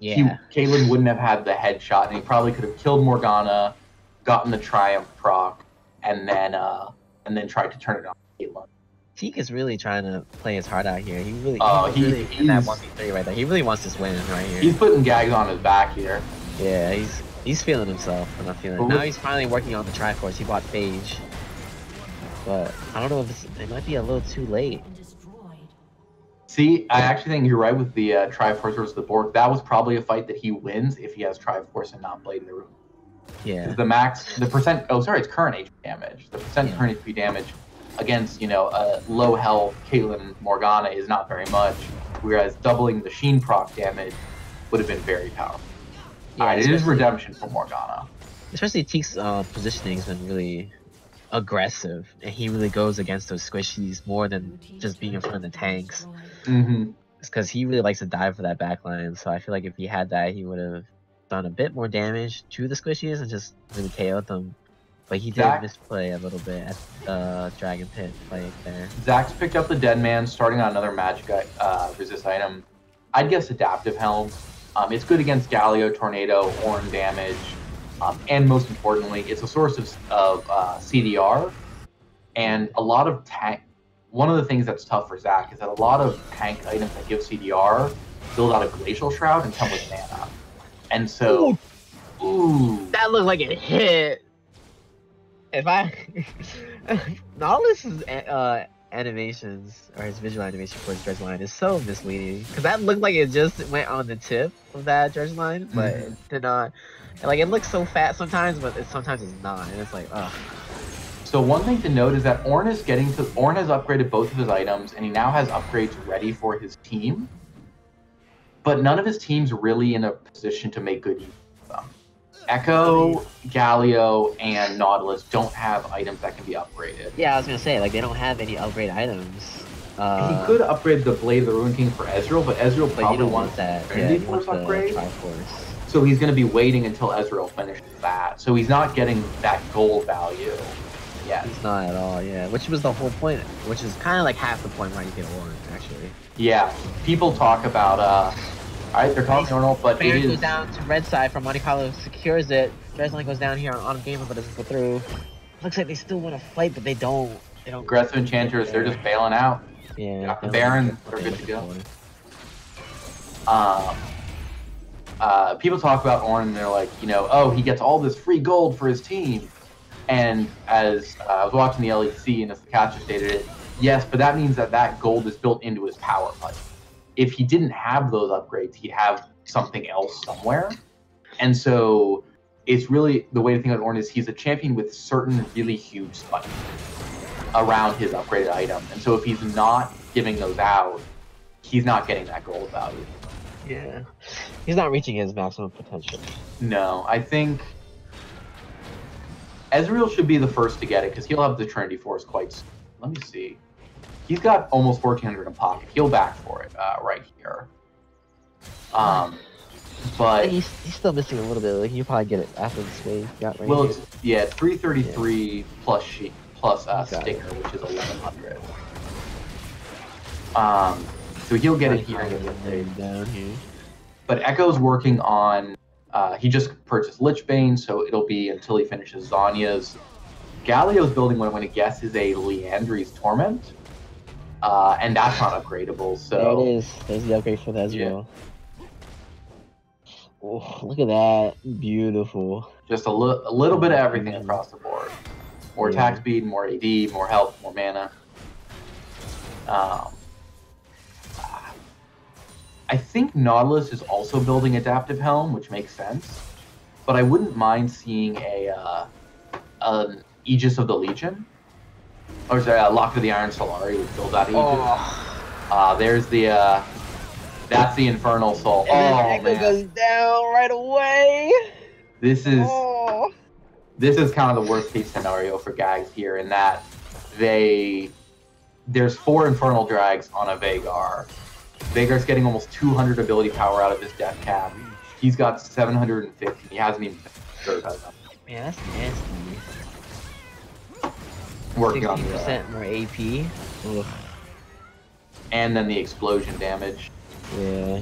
Caitlyn wouldn't have had the headshot, and he probably could have killed Morgana, gotten the Triumph proc, and then tried to turn it on Caitlyn. Teak is really trying to play his heart out here. He really, he's in that 1v3 right there. He really wants this win right here. He's putting Gags on his back here. Yeah, he's feeling himself. I'm not feeling it. Now he's finally working on the Triforce. He bought Phage. But I don't know if it might be a little too late. See, I actually think you're right with the Triforce versus the Bork. That was probably a fight that he wins if he has Triforce and not Blade in the room. Yeah. The percent. Oh, sorry, it's current HP damage. The percent current HP damage against a low health Caitlyn Morgana is not very much, whereas doubling the Sheen proc damage would have been very powerful. Yeah, Alright, it is redemption for Morgana. Especially Teak's positioning has been really aggressive, and he really goes against those squishies more than just being in front of the tanks. Mm-hmm. It's because he really likes to dive for that backline, so I feel like if he had that, he would have done a bit more damage to the squishies and just really KO'd them. But he did misplay a little bit at the Dragon Pit fight there. Zach's picked up the Dead Man, starting on another magic resist item. I'd guess Adaptive Helm. It's good against Galio, Tornado, Ornn damage, and most importantly, it's a source of CDR. And a lot of tank. One of the things that's tough for Zach is that a lot of tank items that give CDR build out a Glacial Shroud and come with mana. And so, ooh, that looked like it hit. If I Nautilus's animations or his visual animation for his dredge line is so misleading because that looked like it just went on the tip of that dredge line, but it did not. And, like, it looks so fat sometimes, but sometimes it's not, and it's like, ugh. So one thing to note is that Ornn has upgraded both of his items, and he now has upgrades ready for his team. But none of his team's really in a position to make good use of them. Echo, Galio, and Nautilus don't have items that can be upgraded. Yeah, I was gonna say, like, they don't have any upgrade items. He could upgrade the Blade of the Ruin King for Ezreal, but Ezreal probably wants that. Yeah, you want the Triforce. So he's going to be waiting until Ezreal finishes that. So he's not getting that gold value yet. He's not at all, yeah. Which was the whole point, which is kind of like half the point why you get Ornn, actually. Yeah, people talk about, alright, they're talking Ornn, but Baron it is... goes down to red side from Monte Carlo, secures it. Dresden goes down here on Autumn Gamer, but doesn't go through. Looks like they still want to fight, but they don't. They don't. Aggressive Enchanters, they're just bailing out. Yeah. The Baron, they're good to go. People talk about Ornn and they're like, you know, oh, he gets all this free gold for his team. And as I was watching the LEC and as the catcher stated it, yes, but that means that that gold is built into his power budget. If he didn't have those upgrades, he'd have something else somewhere. And so it's really, the way to think about Ornn is he's a champion with certain really huge spikes around his upgraded item. And so if he's not giving those out, he's not getting that gold value. Yeah. He's not reaching his maximum potential. No, I think Ezreal should be the first to get it because he'll have the Trinity Force quite soon. Let me see. He's got almost 1,400 in pocket. He'll back for it right here. But he's still missing a little bit. Like, you probably get it after the swing. Well, it's 333 plus Stinger, which is 1,100. So he'll get it here. Down here. But Echo's working on. He just purchased Lichbane, so it'll be until he finishes Zanya's. Galio's building what I'm going to guess is a Leandri's Torment, and that's not upgradable. So there it is. There's the upgrade for the Ezreal. Yeah. Oh, look at that! Beautiful. Just a little bit of everything across the board. More attack speed, more AD, more health, more mana. I think Nautilus is also building Adaptive Helm, which makes sense. But I wouldn't mind seeing an Aegis of the Legion. Or sorry, Lock of the Iron Solari would build that Aegis. There's the... that's the Infernal Soul. And man. Goes down right away. This is kind of the worst case scenario for Gags here in that there's 4 Infernal Drags on a Veigar. Veigar's getting almost 200 ability power out of his death cap. He's got 750. He hasn't even sure about that. Man, that's nasty. Working on 60% more AP. Ugh. And then the explosion damage. Yeah.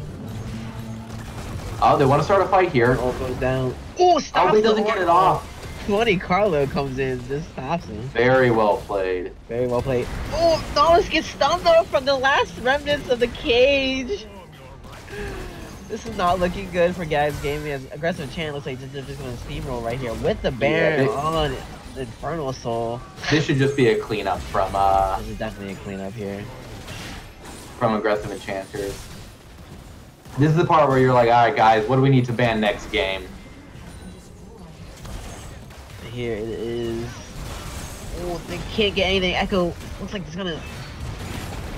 Oh, they want to start a fight here. Oh, goes down. Oh, stop! Oh, he doesn't get it off. 20 Carlo comes in, just stops him. Very well played. Very well played. Oh, Nautilus gets stunned though from the last remnants of the cage. This is not looking good for Gags Gaming. As Aggressive Enchant looks like they're just going to steamroll right here with the Baron on Infernal Soul. This should just be a cleanup from. This is definitely a cleanup here. From Aggressive Enchanters. This is the part where you're like, all right, guys, what do we need to ban next game? Here it is. Oh, they can't get anything. Echo looks like it's gonna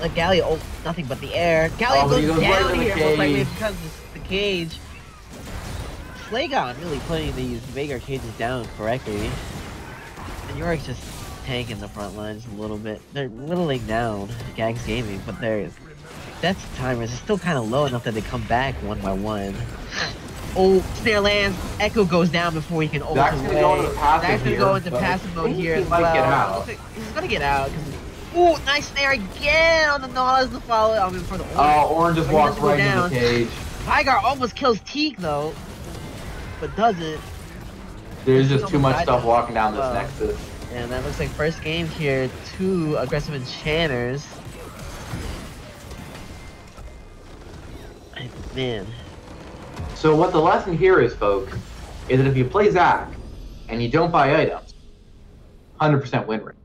let Galio. Oh, nothing but the air. Galio goes down right here. Most likely because of the cage. Flagon really putting these Veigar cages down correctly. And Yorick's just tanking the front lines a little bit. They're whittling down Gags Gaming, but their death timers is still kind of low enough that they come back one by one. Oh, snare lands. Echo goes down before he can ult away. Zach's gonna go into passive mode here as well. Get out. He's gonna get out. Ooh, nice snare again on the Nautilus to follow. I mean, for the Ornn. Oh, Ornn just walks right into the cage. Vygar almost kills Teak though, but doesn't. There's just too much stuff walking down this Nexus. And that looks like first game here, 2 aggressive enchanters. Man. So what the lesson here is, folks, is that if you play Zac and you don't buy items, 100% win rate.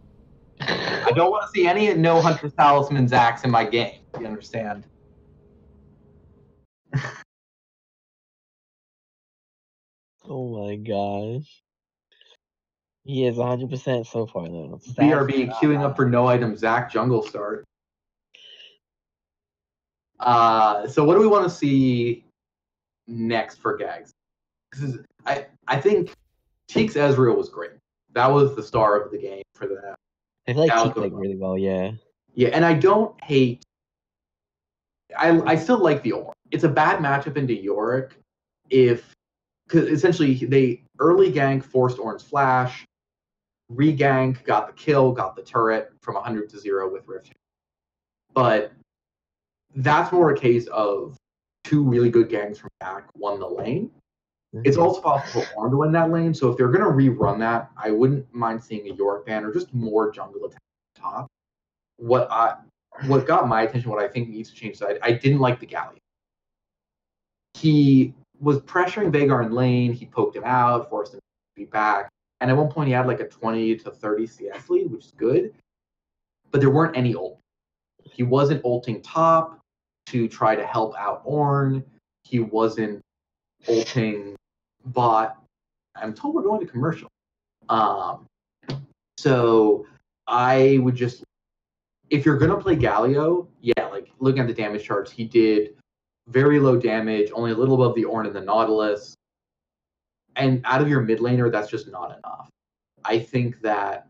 I don't want to see any no Hunter's Talisman Zacs in my game. You understand? Oh my gosh. He is 100% so far though. BRB queuing up for no item Zac jungle start. So what do we want to see next for Gags? I think Teak's Ezreal was great. That was the star of the game for that. I feel like Teak played really well, yeah. Yeah, and I don't hate. I still like the Ornn. It's a bad matchup into Yorick because essentially they early gank forced Ornn's flash, re-gank got the kill, got the turret from 100 to 0 with Rift. But that's more a case of 2 really good ganks from back won the lane. It's also possible for Ornn to win that lane, so if they're going to rerun that, I wouldn't mind seeing a Yorick ban or just more jungle attack top. What got my attention, what I think needs to change, I didn't like the Galio. He was pressuring Veigar in lane, he poked him out, forced him to be back, and at one point he had like a 20 to 30 CS lead, which is good, but there weren't any ult. He wasn't ulting top to try to help out Ornn. He wasn't ulting bot. I'm told we're going to commercial. So I would just, if you're going to play Galio, yeah, like looking at the damage charts, he did very low damage, only a little above the Ornn and the Nautilus. And out of your mid laner, that's just not enough. I think that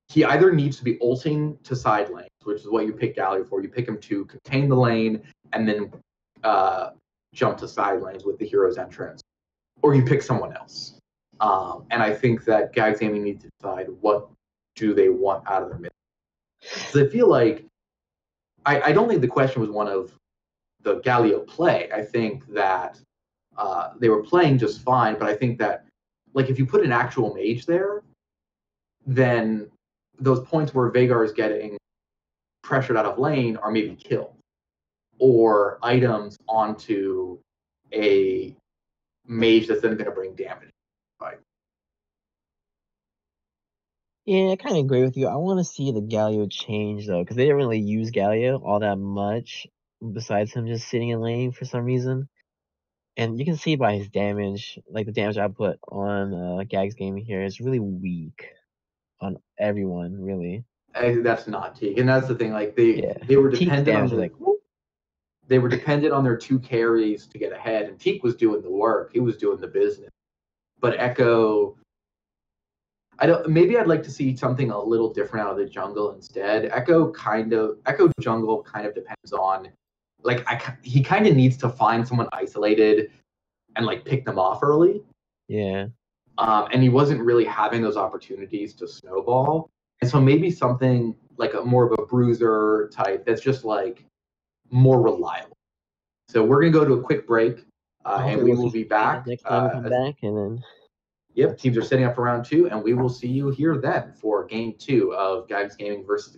he either needs to be ulting to side lanes, which is what you pick Galio for. You pick him to contain the lane and then jump to side lanes with the hero's entrance, or you pick someone else. And I think that Gags Gaming needs to decide what do they want out of their mid. Because I feel like I don't think the question was one of the Galio play. I think that they were playing just fine, but I think that like if you put an actual mage there, then those points where Veigar is getting pressured out of lane are maybe killed, or items onto a mage that's then going to bring damage. Right. Yeah, I kind of agree with you. I want to see the Galio change though, because they didn't really use Galio all that much, besides him just sitting in lane for some reason. And you can see by his damage, like the damage output on Gags Gaming here is really weak on everyone, really. That's not Teak, and that's the thing. Like they were dependent on they were dependent on their 2 carries to get ahead, and Teak was doing the work. He was doing the business. But Echo, maybe I'd like to see something a little different out of the jungle instead. Echo jungle kind of depends on, like, he kind of needs to find someone isolated and like pick them off early. Yeah. And he wasn't really having those opportunities to snowball. And so maybe something like more of a bruiser type that's just like more reliable. So we're going to go to a quick break, and we will be back. Next time we come back, and then... Yep, teams are setting up for round 2, and we will see you here then for game 2 of Gags Gaming versus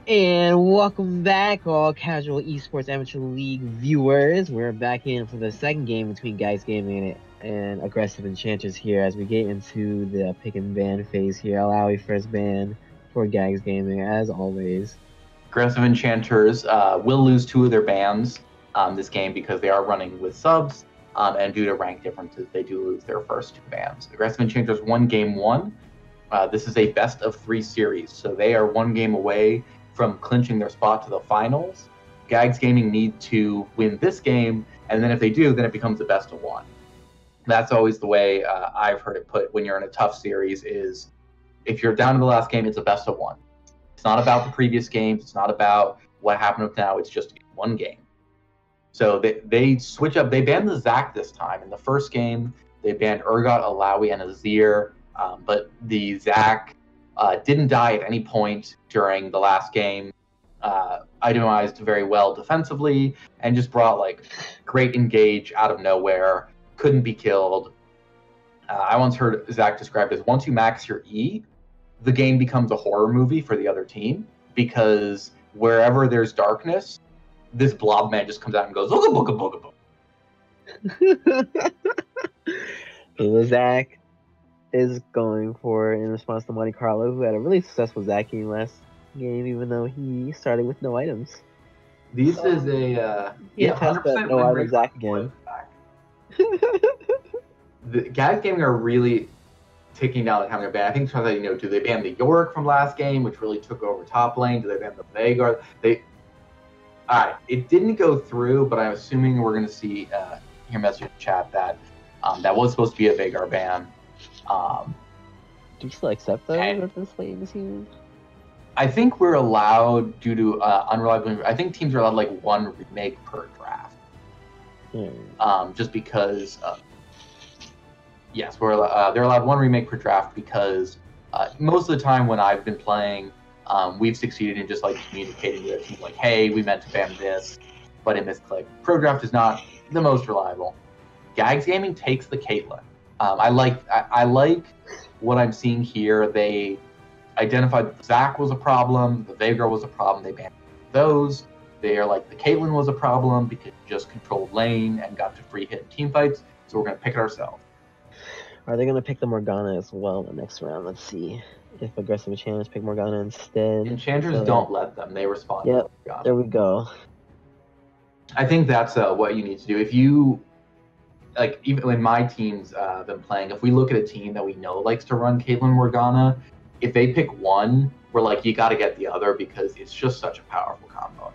And welcome back, all casual esports amateur league viewers. We're back in for the second game between Gags Gaming and Aggressive Enchanters here as we get into the pick and ban phase here. Allow a first ban for Gags Gaming, as always. Aggressive Enchanters will lose 2 of their bans this game because they are running with subs, and due to rank differences, they do lose their first 2 bans. Aggressive Enchanters won game 1. This is a best of 3 series, so they are 1 game away from clinching their spot to the finals. Gags Gaming need to win this game, and then if they do, then it becomes a best of 1. That's always the way I've heard it put when you're in a tough series is if you're down to the last game, it's a best of 1. It's not about the previous games. It's not about what happened up now. It's just 1 game. So they switch up. They banned the Zac this time. In the first game, they banned Urgot, Alawi, and Azir, but the Zac didn't die at any point during the last game, itemized very well defensively, and just brought like great engage out of nowhere, couldn't be killed. I once heard Zac described as once you max your E, the game becomes a horror movie for the other team, because wherever there's darkness, this blob man just comes out and goes, ooga booga booga booga. So Zac is going for in response to Monte Carlo, who had a really successful Zac game last game, even though he started with no items. This is a 100% no item Zac again. The Gags Gaming are really taking down the time they're banned. I think sometimes, do they ban the Yorick from last game, which really took over top lane? Do they ban the Veigar? Alright, it didn't go through, but I'm assuming we're going to see your message in chat that that was supposed to be a Veigar ban. Do you still accept those at this late this season? I think we're allowed, due to unreliable. I think teams are allowed like 1 remake per draft. Just because, yes, they're allowed 1 remake per draft because most of the time when I've been playing, we've succeeded in just like communicating with the team, like, hey, we meant to ban this, but it misclicked. Pro draft is not the most reliable. Gags Gaming takes the Caitlyn. I like what I'm seeing here. They identified that the Zac was a problem, the Veigar was a problem, they banned those. They are like, the Caitlyn was a problem because it just controlled lane and got to free hit in team fights, so we're going to pick it ourselves. Are they going to pick the Morgana as well the next round? Let's see if Aggressive Enchanters pick Morgana instead. Enchanters don't let them. They respond to Morgana. There we go. I think that's what you need to do. If you, like, even when my team's been playing, if we look at a team that we know likes to run Caitlyn Morgana, if they pick one, we're like, you got to get the other because it's just such a powerful combo.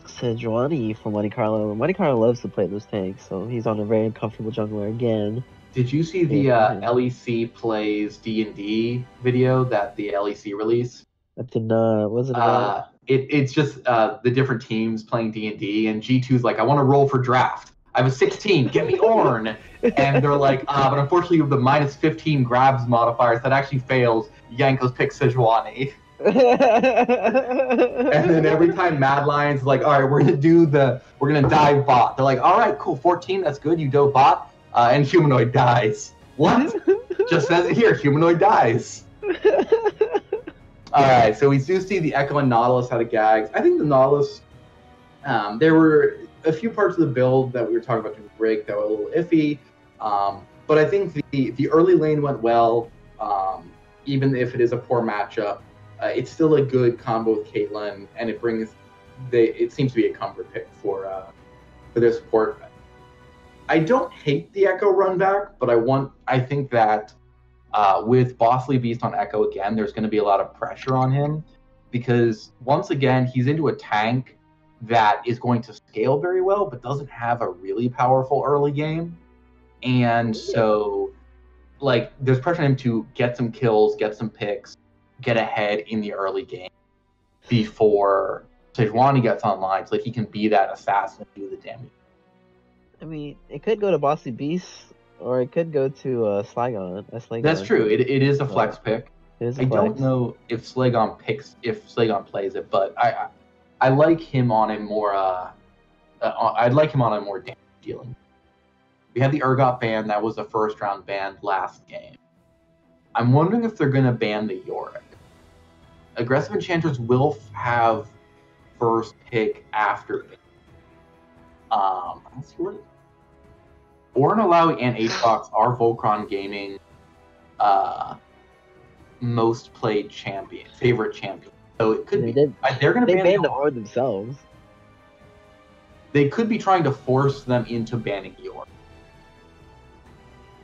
Sejuani from Monte Carlo. Monte Carlo loves to play those tanks, so he's on a very comfortable jungler again. Did you see the LEC plays D&D video that the LEC released? I did not. What was it about? It's just the different teams playing D&D, and G2's like, I want to roll for draft. I have a 16, get me Ornn. And they're like, but unfortunately with the minus 15 grabs modifiers, that actually fails. Yanko's pick Sejuani. And then every time Mad Lion's like, all right, we're gonna dive bot. They're like, all right, cool, 14, that's good, you dove bot, and Humanoid dies. What? Just says it here, Humanoid dies. All right, so we do see the Echo and Nautilus out of Gags. I think the Nautilus, there were a few parts of the build that we were talking about during the break that were a little iffy, but I think the early lane went well, even if it is a poor matchup. It's still a good combo with Caitlyn, and it seems to be a comfort pick for their support. I don't hate the Echo run back, but I think that with Bossly Beast on Echo again, there's going to be a lot of pressure on him because once again he's into a tank that is going to scale very well, but doesn't have a really powerful early game, and so like there's pressure on him to get some kills, get some picks, get ahead in the early game before Sejuani gets online, so that he can be that assassin and do the damage. I mean, it could go to Bossy Beast, or it could go to Sligon. That's true. It is a flex pick. I don't know if Sligon plays it, but I like him on a more I'd like him on a more damage dealing. We had the Urgot ban. That was a first round ban last game. I'm wondering if they're going to ban the Yorick. Aggressive Enchanters will have first pick after pick. Let's see what Orin Alawi and HBox are Volcron Gaming most played favorite champion. So it could be they're going to ban the Orin themselves. They could be trying to force them into banning York.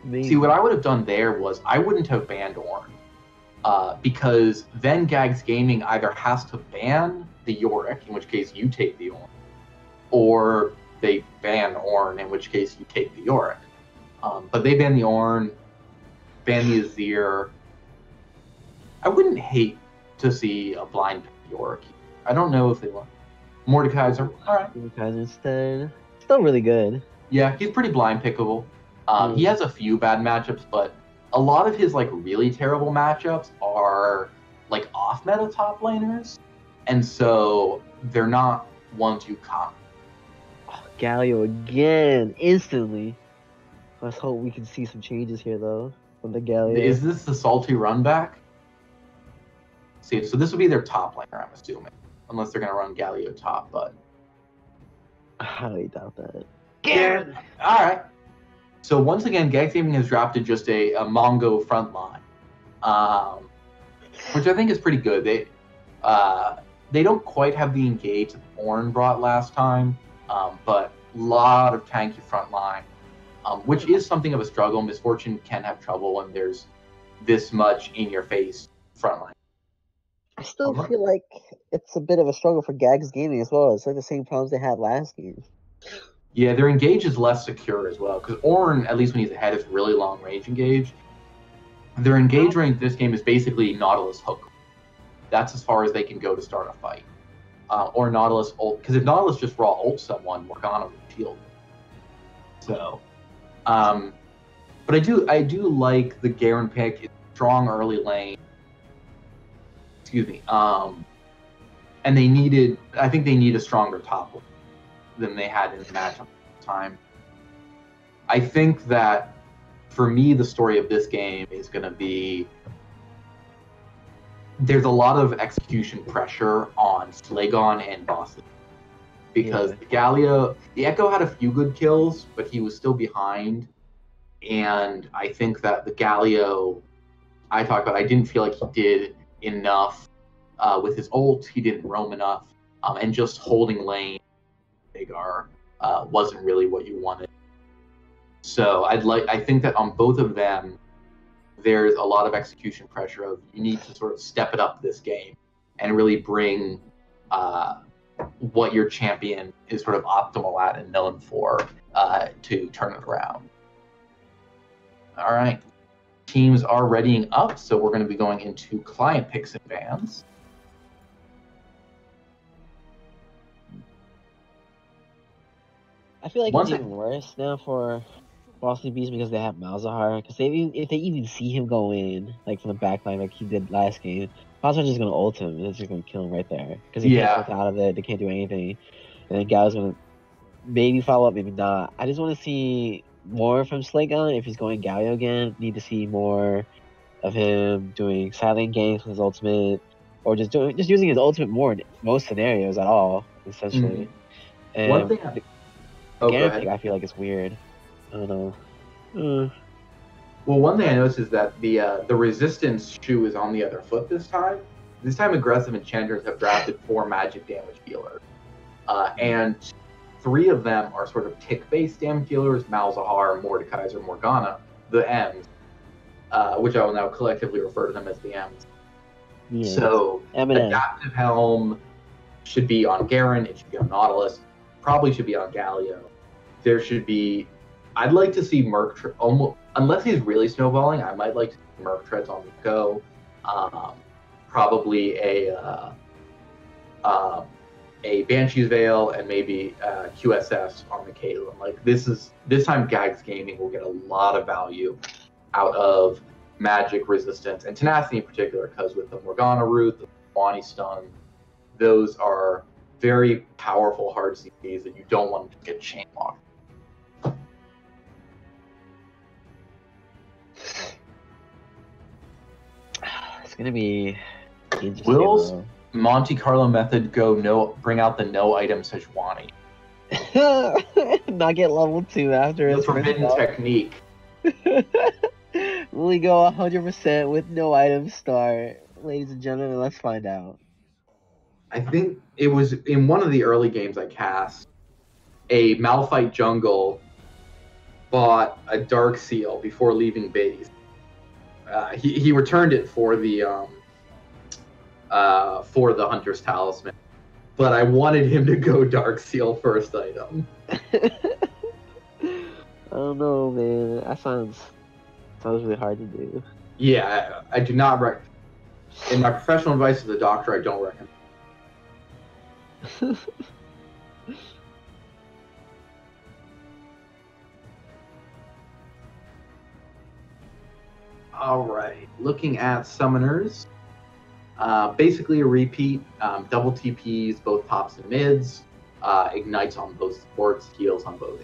Maybe. See, what I would have done there was I wouldn't have banned Orn. Because then Gags Gaming either has to ban the Yorick, in which case you take the Orn, or they ban Orn, in which case you take the Yorick. But they ban the Orn, ban the Azir. I wouldn't hate to see a blind Yorick. I don't know if they want. Mordekaiser, alright. Mordekaiser instead. Still really good. Yeah, he's pretty blind pickable. He has a few bad matchups, but a lot of his like really terrible matchups are like off-meta top laners, and so they're not ones you comp. Oh, Galio again, instantly. Let's hope we can see some changes here though from the Galio. Is this the salty run back? See, so this would be their top laner, I'm assuming, unless they're gonna run Galio top, but I highly doubt that. Yeah. All right. So once again, Gags Gaming has drafted just a Mongo front line, which I think is pretty good. They don't quite have the engage that Orn brought last time, but a lot of tanky front line, which is something of a struggle. Misfortune can have trouble when there's this much in your face front line. I still feel like it's a bit of a struggle for Gags Gaming as well. It's like the same problems they had last game. Yeah, their engage is less secure as well, because Orn, at least when he's ahead, is really long range engage. Their engage range this game is basically Nautilus hook. That's as far as they can go to start a fight. Or Nautilus ult, because if Nautilus just raw ult someone, Morgana would shield. So, but I do like the Garen pick. It's strong early lane. Excuse me. And I think they need a stronger top lane than they had in the matchup at the time. I think that for me, the story of this game is going to be there's a lot of execution pressure on Slagon and Boston because the Echo had a few good kills, but he was still behind. And I think that the Galio I didn't feel like he did enough with his ult. He didn't roam enough, and just holding lane Agar wasn't really what you wanted. So I think that on both of them, there's a lot of execution pressure of you need to sort of step it up this game and really bring what your champion is sort of optimal at and known for to turn it around. All right. Teams are readying up, so we're going to be going into client picks and bans. I feel like it's even worse now for Boston Beast because they have Malzahar. Because if they even see him go in, like from the backline like he did last game, Malzahar's just going to ult him and it's just going to kill him right there. Because he can't get out of it, they can't do anything. And then Gal's going to maybe follow up, maybe not. I just want to see more from Slagon if he's going Galio again. Need to see more of him doing silent games with his ultimate, or just using his ultimate more in most scenarios at all, essentially. Mm-hmm. And one thing Garen pick, I feel like it's weird. I don't know. Well, one thing I noticed is that the resistance shoe is on the other foot this time. This time, aggressive enchanters have drafted 4 magic damage dealers, and 3 of them are sort of tick-based damage dealers: Malzahar, Mordekaiser, Morgana, the M's, which I will now collectively refer to them as the M's. Yeah. So, Adaptive Helm should be on Garen. It should be on Nautilus. Probably should be on Galio. There should be. I'd like to see Merc almost, unless he's really snowballing. I might like to see Merc treads on the go. Probably a Banshee's Veil and maybe QSS on the Caitlyn. Like this time, Gags Gaming will get a lot of value out of magic resistance and tenacity in particular, because with the Morgana root, the Wani stun, those are very powerful hard CPs that you don't want to get chain locked. It's gonna be Interesting. Will's Monte Carlo method bring out the no item Sejuani. Not get level 2 after The his first forbidden up. technique. Will he go 100% with no item start? Ladies and gentlemen, let's find out. I think it was in one of the early games I cast. A Malphite jungle bought a Dark Seal before leaving base. He returned it for the Hunter's Talisman, but I wanted him to go Dark Seal first item. I don't know, man. That sounds really hard to do. Yeah, I do not recommend. In my professional advice as a doctor, I don't recommend. All right, looking at summoners. Basically a repeat, double TPs, both tops and mids, ignites on both supports, heals on both.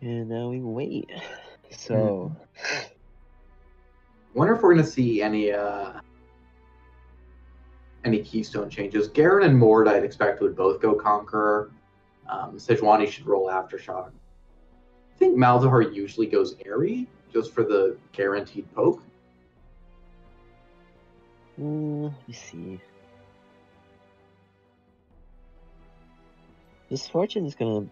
And now we wait. So, wonder if we're gonna see any keystone changes. Garen and Mord, I'd expect would both go Conqueror. Sejuani should roll Aftershock. I think Malzahar usually goes Airy, just for the guaranteed poke. let me see. Misfortune is gonna.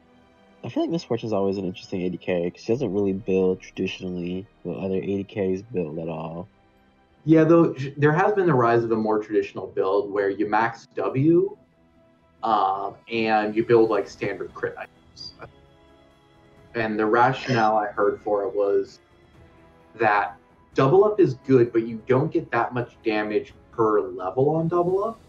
I feel like Misfortune is always an interesting AD carry because she doesn't really build traditionally what other AD carries build at all. Yeah, though there has been the rise of a more traditional build where you max W, and you build like standard crit items. And the rationale I heard for it was that double up is good, but you don't get that much damage per level on double up.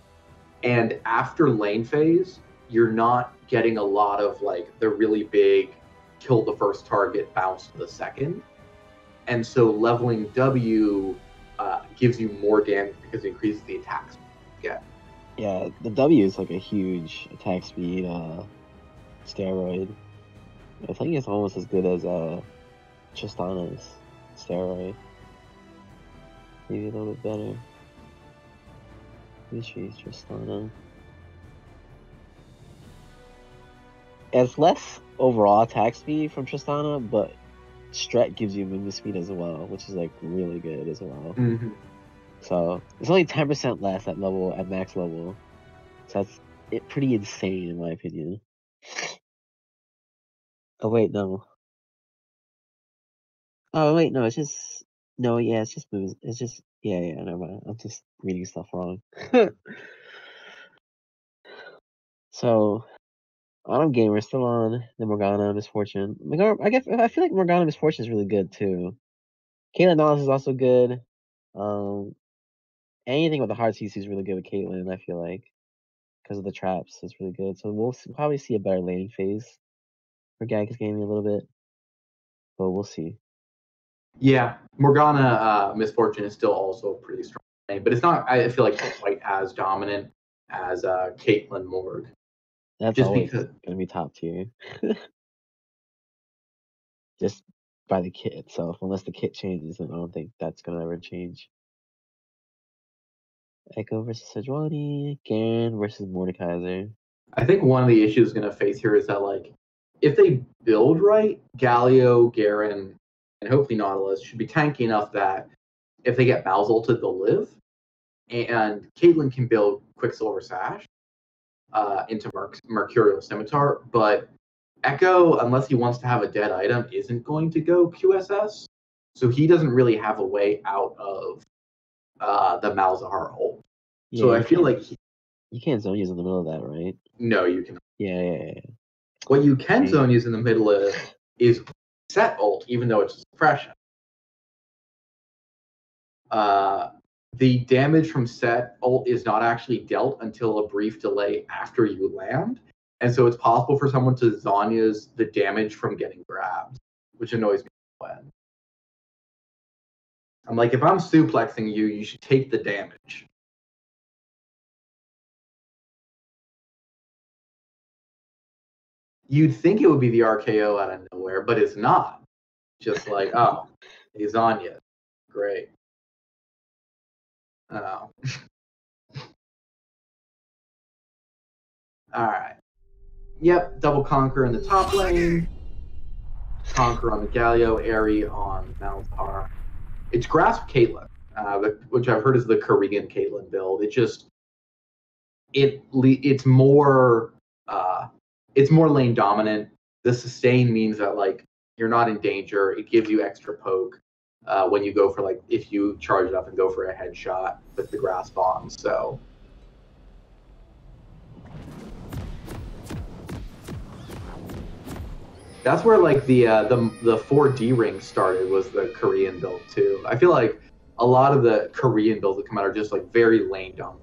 And after lane phase, you're not getting a lot of like the really big kill the first target, bounce to the second. And so leveling W gives you more damage because it increases the attack speed. Yeah, the W is like a huge attack speed steroid. I think it's almost as good as Tristana's steroid. Maybe a little bit better. Let me choose Tristana. It's less overall attack speed from Tristana, but Stret gives you movement speed as well, which is like really good as well. Mm-hmm. So it's only 10% less at max level. So that's pretty insane in my opinion. Oh wait, no. Oh wait, no. It's just it's just moves. It's just never mind. I'm just reading stuff wrong. So, Autumn Gamer still on the Morgana Misfortune. I feel like Morgana Misfortune is really good too. Caitlyn Knowles is also good. Anything with the hard CC is really good with Caitlyn. I feel like because of the traps, it's really good. So we'll probably see a better laning phase for Gags Gaming a little bit, but we'll see. Yeah, Morgana Misfortune is still also pretty strong, but it's not. I feel like quite as dominant as Caitlyn Mord. That's just always because gonna be top tier. Just by the kit itself, unless the kit changes, then I don't think that's gonna ever change. Echo versus Sejuani, Garen versus Mordekaiser. I think one of the issues going to face here is that like if they build right, Galio, Garen, and hopefully Nautilus should be tanky enough that if they get Mal's ulted, they'll live. And Caitlyn can build Quicksilver Sash into Mercurial Scimitar, but Echo, unless he wants to have a dead item, isn't going to go QSS. So he doesn't really have a way out of the Malzahar ult. Yeah, so I feel like you can't zone use in the middle of that, right? No, you can. Yeah. What you can zone use in the middle is set ult, even though it's suppression. The damage from set ult is not actually dealt until a brief delay after you land. And so it's possible for someone to Zonya's the damage from getting grabbed, which annoys me when. I'm like, if I'm suplexing you, you should take the damage. you'd think it would be the RKO out of nowhere, but it's not. Just like, oh, he's on you. Great. Oh. Alright. Yep, double Conquer in the top lane. Conquer on the Galio, Airy on Malzahar. It's Grasp Caitlyn, which I've heard is the Korean Caitlyn build. It's more lane dominant. The sustain means that like you're not in danger. It gives you extra poke when you go for like if you charge it up and go for a headshot with the Grasp on. So that's where like the 4D ring started, was the Korean build too. I feel like a lot of the Korean builds that come out are just like very lane dominant.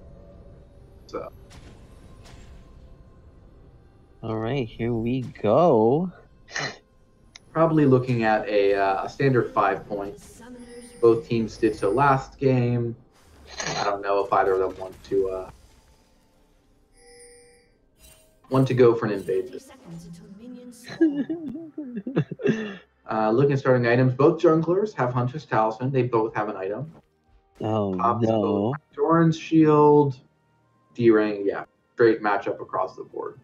So. All right, here we go. Probably looking at a standard 5 points. Both teams did so last game. I don't know if either of them want to go for an invasion. Looking at starting items, both junglers have Hunter's Talisman. They both have an item. Oh no! Doran's Shield, D-Ring, yeah, great matchup across the board.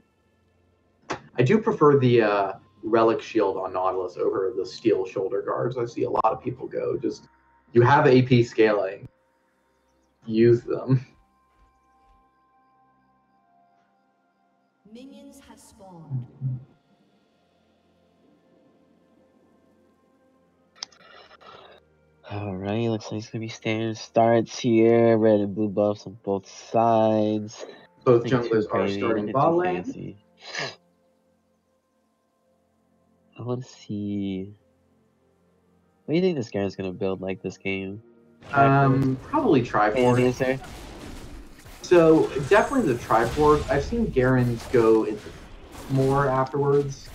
I do prefer the Relic Shield on Nautilus over the Steel Shoulder Guards. I see a lot of people go. Just, you have AP scaling. Use them. Minions have spawned. Alright, looks like it's gonna be standard starts here. Red and blue buffs on both sides. Both junglers are starting bot lane. I want to see. What do you think this Garen's gonna build like this game? Probably Triforce. So definitely the Triforce. I've seen Garen's go into more afterwards.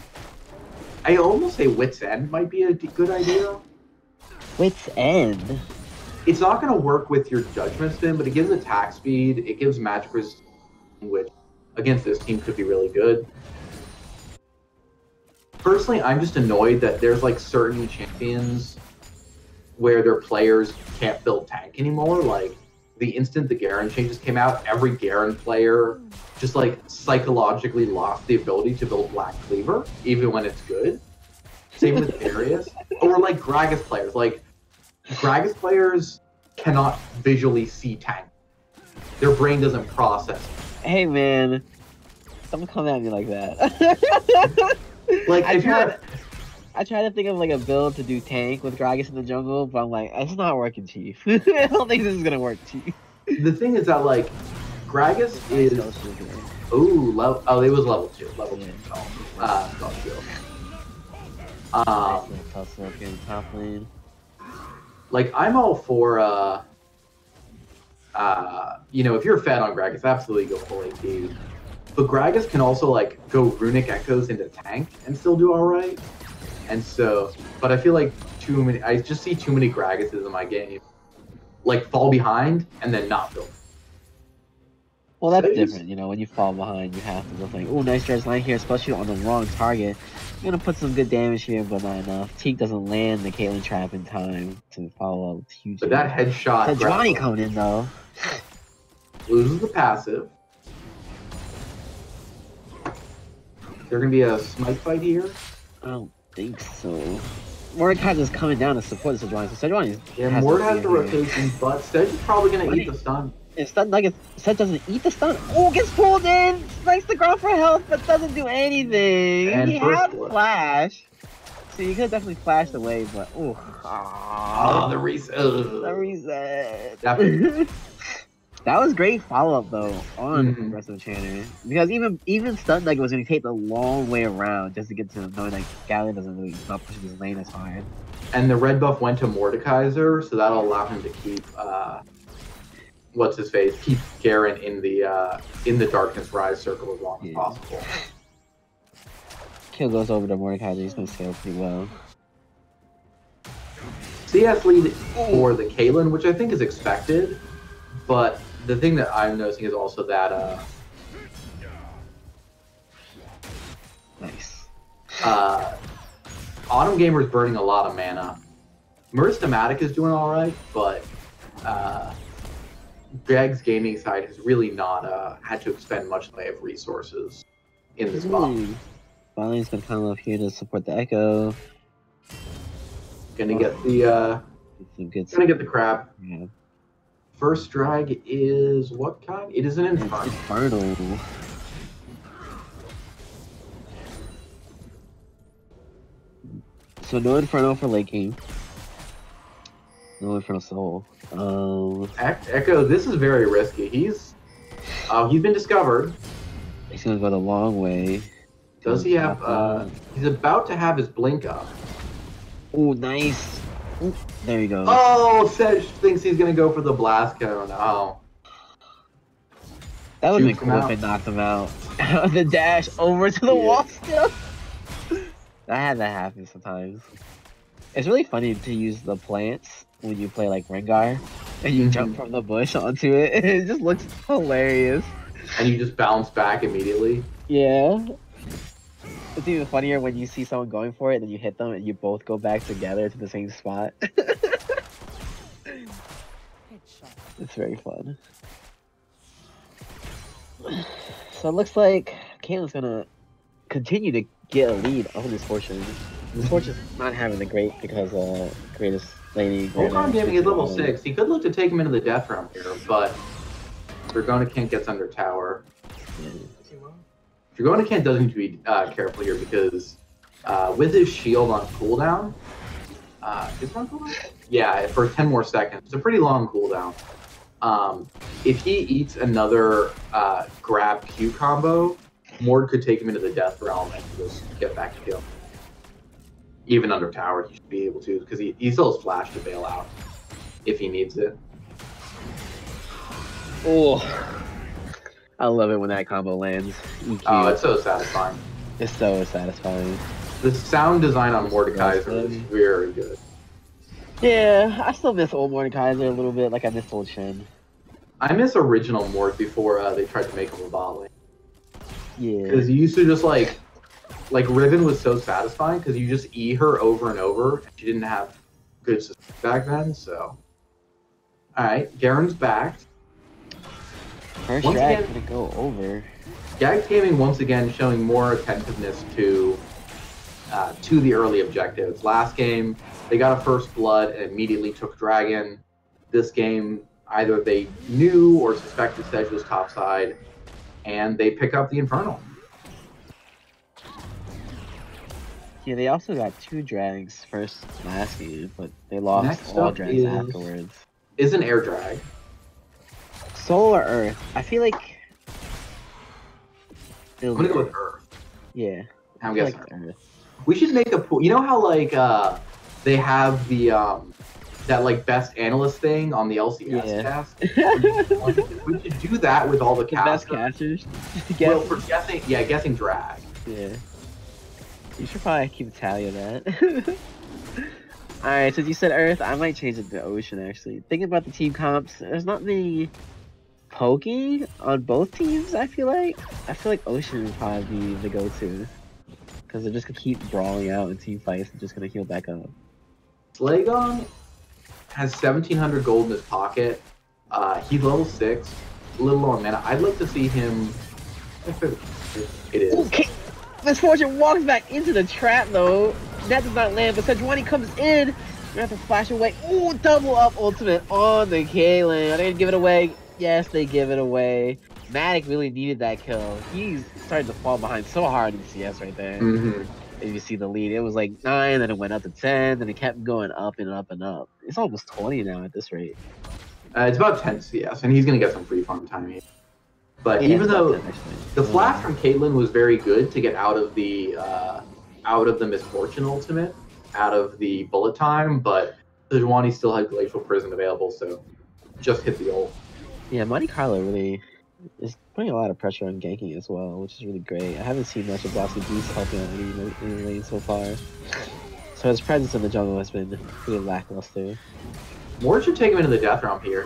I almost say Wit's End might be a good idea. Wit's End? It's not going to work with your Judgment Spin, but it gives attack speed. It gives magic resistance, which against this team could be really good. Personally, I'm just annoyed that there's like certain champions where their players can't build tank anymore. Like the instant the Garen changes came out, every Garen player just like psychologically lost the ability to build Black Cleaver, even when it's good. Same with Darius. Or like Gragas players. Like Gragas players cannot visually see tank. Their brain doesn't process. Hey man, don't come at me like that. Like I try to think of like a build to do tank with Gragas in the jungle, but I'm like, it's not working, Chief. I don't think this is gonna work, Chief. The thing is that like Gragas is it was level 2. Level 2 spell shield. Top lane. Like I'm all for if you're fed on Gragas, absolutely go full AP. But Gragas can also like go Runic Echoes into tank and still do alright. And so, but I feel like I just see too many Gragases in my game. Like fall behind and then not build. Well, that's different, you know, when you fall behind, you have to go like, oh, nice dredge line here, especially on the wrong target. You're gonna put some good damage here, but not enough. Teak doesn't land the Caitlyn trap in time to follow up. Huge. But that headshot. So Johnny coming in though. Loses the passive. There gonna be a smite fight here? I don't think so. Mordekaiser is coming down to support Sejuani. So Sejuani Mord has the rotation, but Sedge is probably gonna eat the stun. Instead, like Sedge doesn't eat the stun. Oh, gets pulled in. Likes the ground for health, but doesn't do anything. And he had flash, so you could definitely flash away, but the reset. The reset. Definitely. That was great follow-up though on Breath of Enchanter, because even Stun Nugget was going to take the long way around just to get to know that Galio doesn't really not pushing his lane as hard. And the red buff went to Mordekaiser, so that'll allow him to keep what's his face, keep Garen in the Darkness Rise circle as long as possible. Kill goes over to Mordekaiser. He's going to scale pretty well. CS lead for the Caitlyn, which I think is expected, but the thing that I'm noticing is also that nice. Autumn Gamer's burning a lot of mana. Demacia is doing alright, but Gags gaming side has really not had to expend much in the way of resources in this spot. Finally's gonna come up here to support the Echo. Gonna get the crab. Yeah. First drag is what kind? It is an Inferno. Inferno. So no Inferno for late game. No Inferno Soul. Echo, this is very risky. He's been discovered. He's gonna go the long way. Does he have he's about to have his blink up. Oh, nice. Ooh, there you go. Oh, Sedge thinks he's gonna go for the blast cone. Oh. That would have been cool if it knocked him out. The dash over to the wall still. That had to happen sometimes. It's really funny to use the plants when you play like Rengar and you jump from the bush onto it. It just looks hilarious. And you just bounce back immediately. Yeah. It's even funnier when you see someone going for it and then you hit them and you both go back together to the same spot. It's very fun. So it looks like Caitlin's gonna continue to get a lead over Misfortune. Misfortune's not having the great because greatest lady. Voltron Gaming is level 6. He could look to take him into the death round here, but Dragona Kent gets under tower. Yeah. Dragona Kent does need to be careful here because with his shield on cooldown, is it on cooldown? Yeah, for 10 more seconds. It's a pretty long cooldown. If he eats another grab Q combo, Mord could take him into the death realm and just get back to kill. Even under tower, he should be able to, because he still has flash to bail out if he needs it. Oh, I love it when that combo lands. EQ. Oh, it's so satisfying. It's so satisfying. The sound design on Mordekaiser is very good. Yeah, I still miss old Mordekaiser a little bit, like I miss old Shen. I miss original Mord before they tried to make him a bot lane. Yeah. Because you used to just like Riven was so satisfying because you just E her over and over. And she didn't have good system back then, so. Alright, Garen's back. First drag gonna go over. Gags Gaming once again showing more attentiveness to the early objectives. Last game, they got a first blood and immediately took Dragon. This game, either they knew or suspected Sedge was topside, and they pick up the Infernal. Yeah, they also got 2 drags last game, but they lost Next all up drags afterwards. Is an air drag. Soul or Earth? I feel like I'm gonna go with Earth. Yeah, I'm guessing like Earth. We should make a pool. You know how like they have the that like best analyst thing on the LCS cast? We should do that with all the best casters. Well, for guessing drag. Yeah. You should probably keep a tally of that. Alright, since you said Earth, I might change it to Ocean actually. Thinking about the team comps, there's not the pokey on both teams, I feel like. I feel like Ocean would probably be the go-to. Because they're just gonna keep brawling out in team fights and just gonna heal back up. Slagon has 1,700 gold in his pocket. He's level 6, a little low on mana. I'd like to see him. It is. Okay. Misfortune walks back into the trap though. That does not land, but Sejuani comes in. You have to flash away. Ooh, double up ultimate on the Caitlyn. Are they gonna give it away? Yes, they give it away. Matic really needed that kill. He's starting to fall behind so hard in CS right there. If you see the lead, it was like 9, then it went up to 10, then it kept going up and up and up. It's almost 20 now at this rate. It's about 10 CS, and he's going to get some free farm time here. But even though the flash from Caitlyn was very good to get out of the Misfortune ultimate, out of the bullet time, but Sejuani still had Glacial Prison available, so just hit the ult. Yeah, Monte Carlo really is putting a lot of pressure on ganking as well, which is really great. I haven't seen much of Bossy Beast helping out any lane so far. So his presence in the jungle has been pretty lackluster. Mord should take him into the death realm here.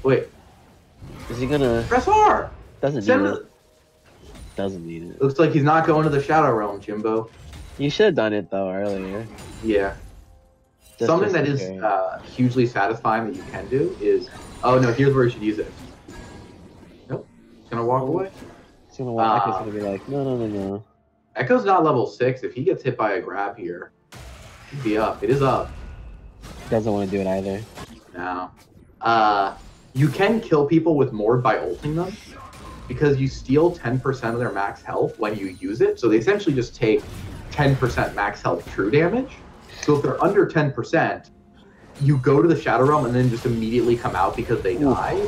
Wait. Is he gonna... Press R! Doesn't Send need it. doesn't need it. Looks like he's not going to the Shadow Realm, Jimbo. You should have done it though earlier. Yeah. Just Something to that is hugely satisfying that you can do is, oh no, here's where you should use it. Nope. It's gonna walk away. It's gonna walk. Echo's gonna be like, no. Echo's not level 6. If he gets hit by a grab here, he'd be up. It is up. Doesn't want to do it either. No. You can kill people with Mord by ulting them, because you steal 10% of their max health when you use it. So they essentially just take 10% max health true damage. So if they're under 10%, you go to the Shadow Realm and then just immediately come out because they die.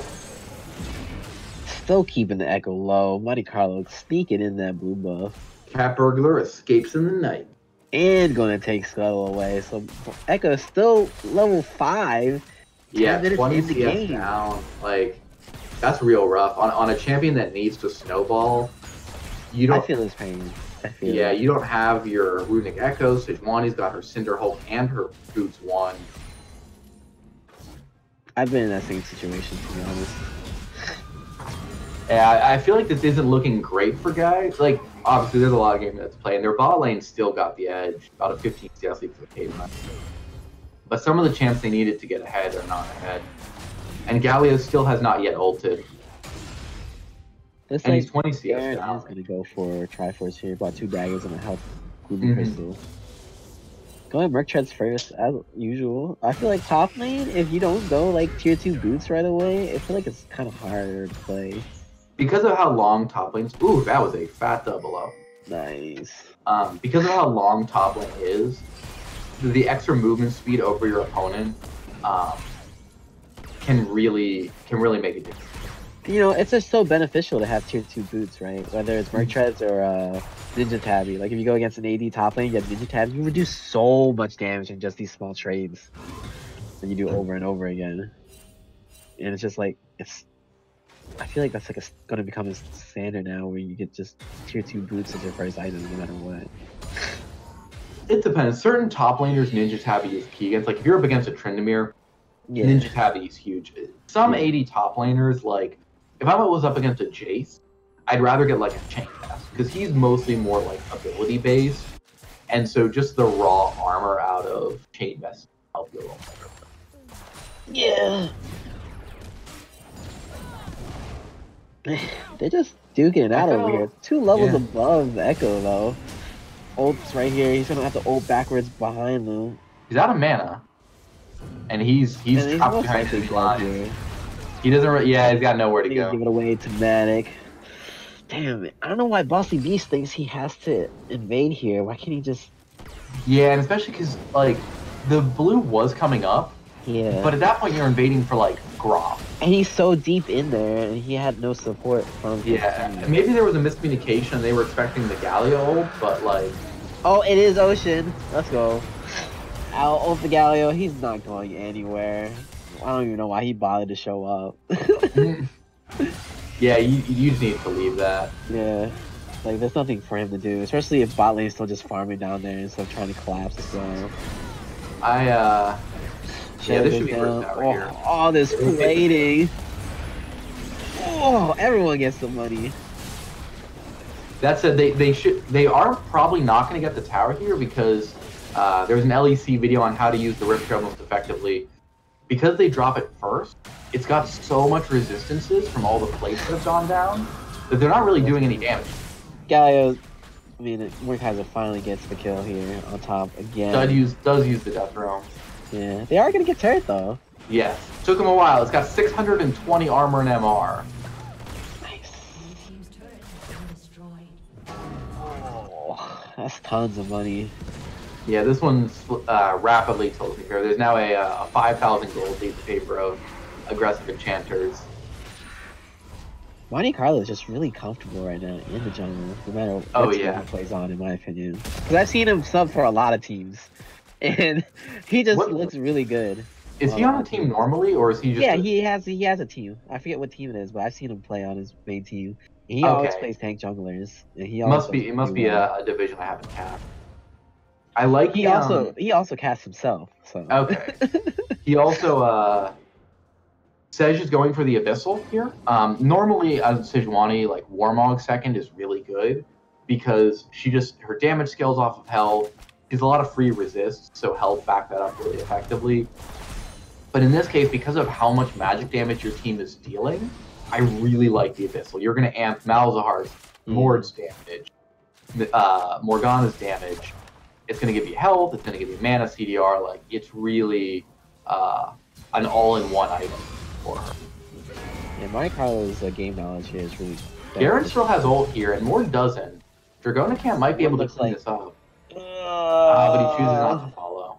Still keeping the Echo low. Monte Carlo sneaking in that blue buff. Cat Burglar escapes in the night. And gonna take Scuttle away. So Echo is still level 5. Yeah, 20 in the CS game. down. Like, that's real rough. On a champion that needs to snowball, you don't... I feel his pain. Yeah, you don't have your Runic Echoes. Sejuani's got her Cinder Hulk and her Boots 1. I've been in that same situation, to be honest. Yeah, I feel like this isn't looking great for guys. Like, obviously, there's a lot of game minutes to play, and their bot lane still got the edge. About a 15 CS lead for the Caveman. But some of the champs they needed to get ahead are not ahead. And Galio still has not yet ulted. It's and like he's 20 CS Aaron down. is gonna go for Triforce here. Bought 2 daggers and a health Ruby Crystal. Going Merc Treads first, as usual. I feel like top lane, if you don't go like tier 2 boots right away, I feel like it's kind of harder to play. Because of how long top lanes... Ooh, that was a fat double up. Nice. Because of how long top lane is, the extra movement speed over your opponent can really make a difference. You know, it's just so beneficial to have tier 2 boots, right? Whether it's Merc Treads or Ninja Tabby. Like if you go against an AD top lane, you have Ninja Tabby, you reduce so much damage in just these small trades. And you do over and over again. And it's just like, I feel like that's like gonna become a standard now where you get just tier 2 boots as your first item no matter what. It depends. Certain top laners, Ninja Tabby is key against. Like if you're up against a Tryndamere, Yeah. Ninja Tabby is huge. Some AD top laners, like if I was up against a Jace, I'd rather get like a Chain Vest because he's mostly more like ability based, and so just the raw armor out of Chain Vest help you a little better. Yeah. They're just duking it out Echo, over here. 2 levels yeah. above Echo though. Ult's right here. He's gonna have to ult backwards behind them. He's out of mana, and he's trapped most behind likely his dead line. here. He doesn't. Yeah, he's got nowhere to He's go. give it away to Matic. Damn it! I don't know why Bossy Beast thinks he has to invade here. Why can't he just? Yeah, and especially because like the blue was coming up, Yeah. but at that point you're invading for like Gromp. And he's so deep in there, and he had no support from. his Yeah, team. maybe there was a miscommunication. They were expecting the Galio ult, but like, Oh, it is Ocean. Let's go. I'll ult the Galio. He's not going anywhere. I don't even know why he bothered to show up. yeah, you just need to leave that. Yeah. Like, there's nothing for him to do, especially if bot lane is still just farming down there instead of trying to collapse as well. Yeah, this should be first tower here. All this plating. Oh, everyone gets the money. That said, they are probably not going to get the tower here because there's an LEC video on how to use the Rift Trail most effectively. Because they drop it first, it's got so much resistances from all the plates that have gone down that they're not really doing any damage. Galio, I mean, Mordekaiser finally gets the kill here on top again. Does use the Death Realm. Yeah, they are going to get turret though. Yes. Took him a while. It's got 620 armor and MR. Nice. Team's turret has been destroyed. Oh, that's tons of money. Yeah, this one's rapidly tilting here. There's now a 5,000 gold lead in favor of aggressive enchanters. Monte Carlo is just really comfortable right now in the jungle, no matter what Oh, team yeah. he plays on, in my opinion. Because I've seen him sub for a lot of teams, and he just looks really good. Is he on a team normally, or is he just? Yeah, he has a team. I forget what team it is, but I've seen him play on his main team. And he always plays tank junglers, and he It always must be a division I haven't capped. I like he also casts himself. So okay. He also Sej is going for the Abyssal here. Normally, as Sejuani, like Warmog second is really good because her damage scales off of health. She's a lot of free resists, so health back that up really effectively. But in this case, because of how much magic damage your team is dealing, I really like the Abyssal. You're going to amp Malzahar's Mord's damage, Morgana's damage. It's going to give you health. It's going to give you mana CDR. Like, it's really an all-in-one item for her. Yeah, Monte Carlo's game knowledge here is really... Garen still has ult here, and Mord doesn't. Dragonicam might be able to clean this up. But he chooses not to follow.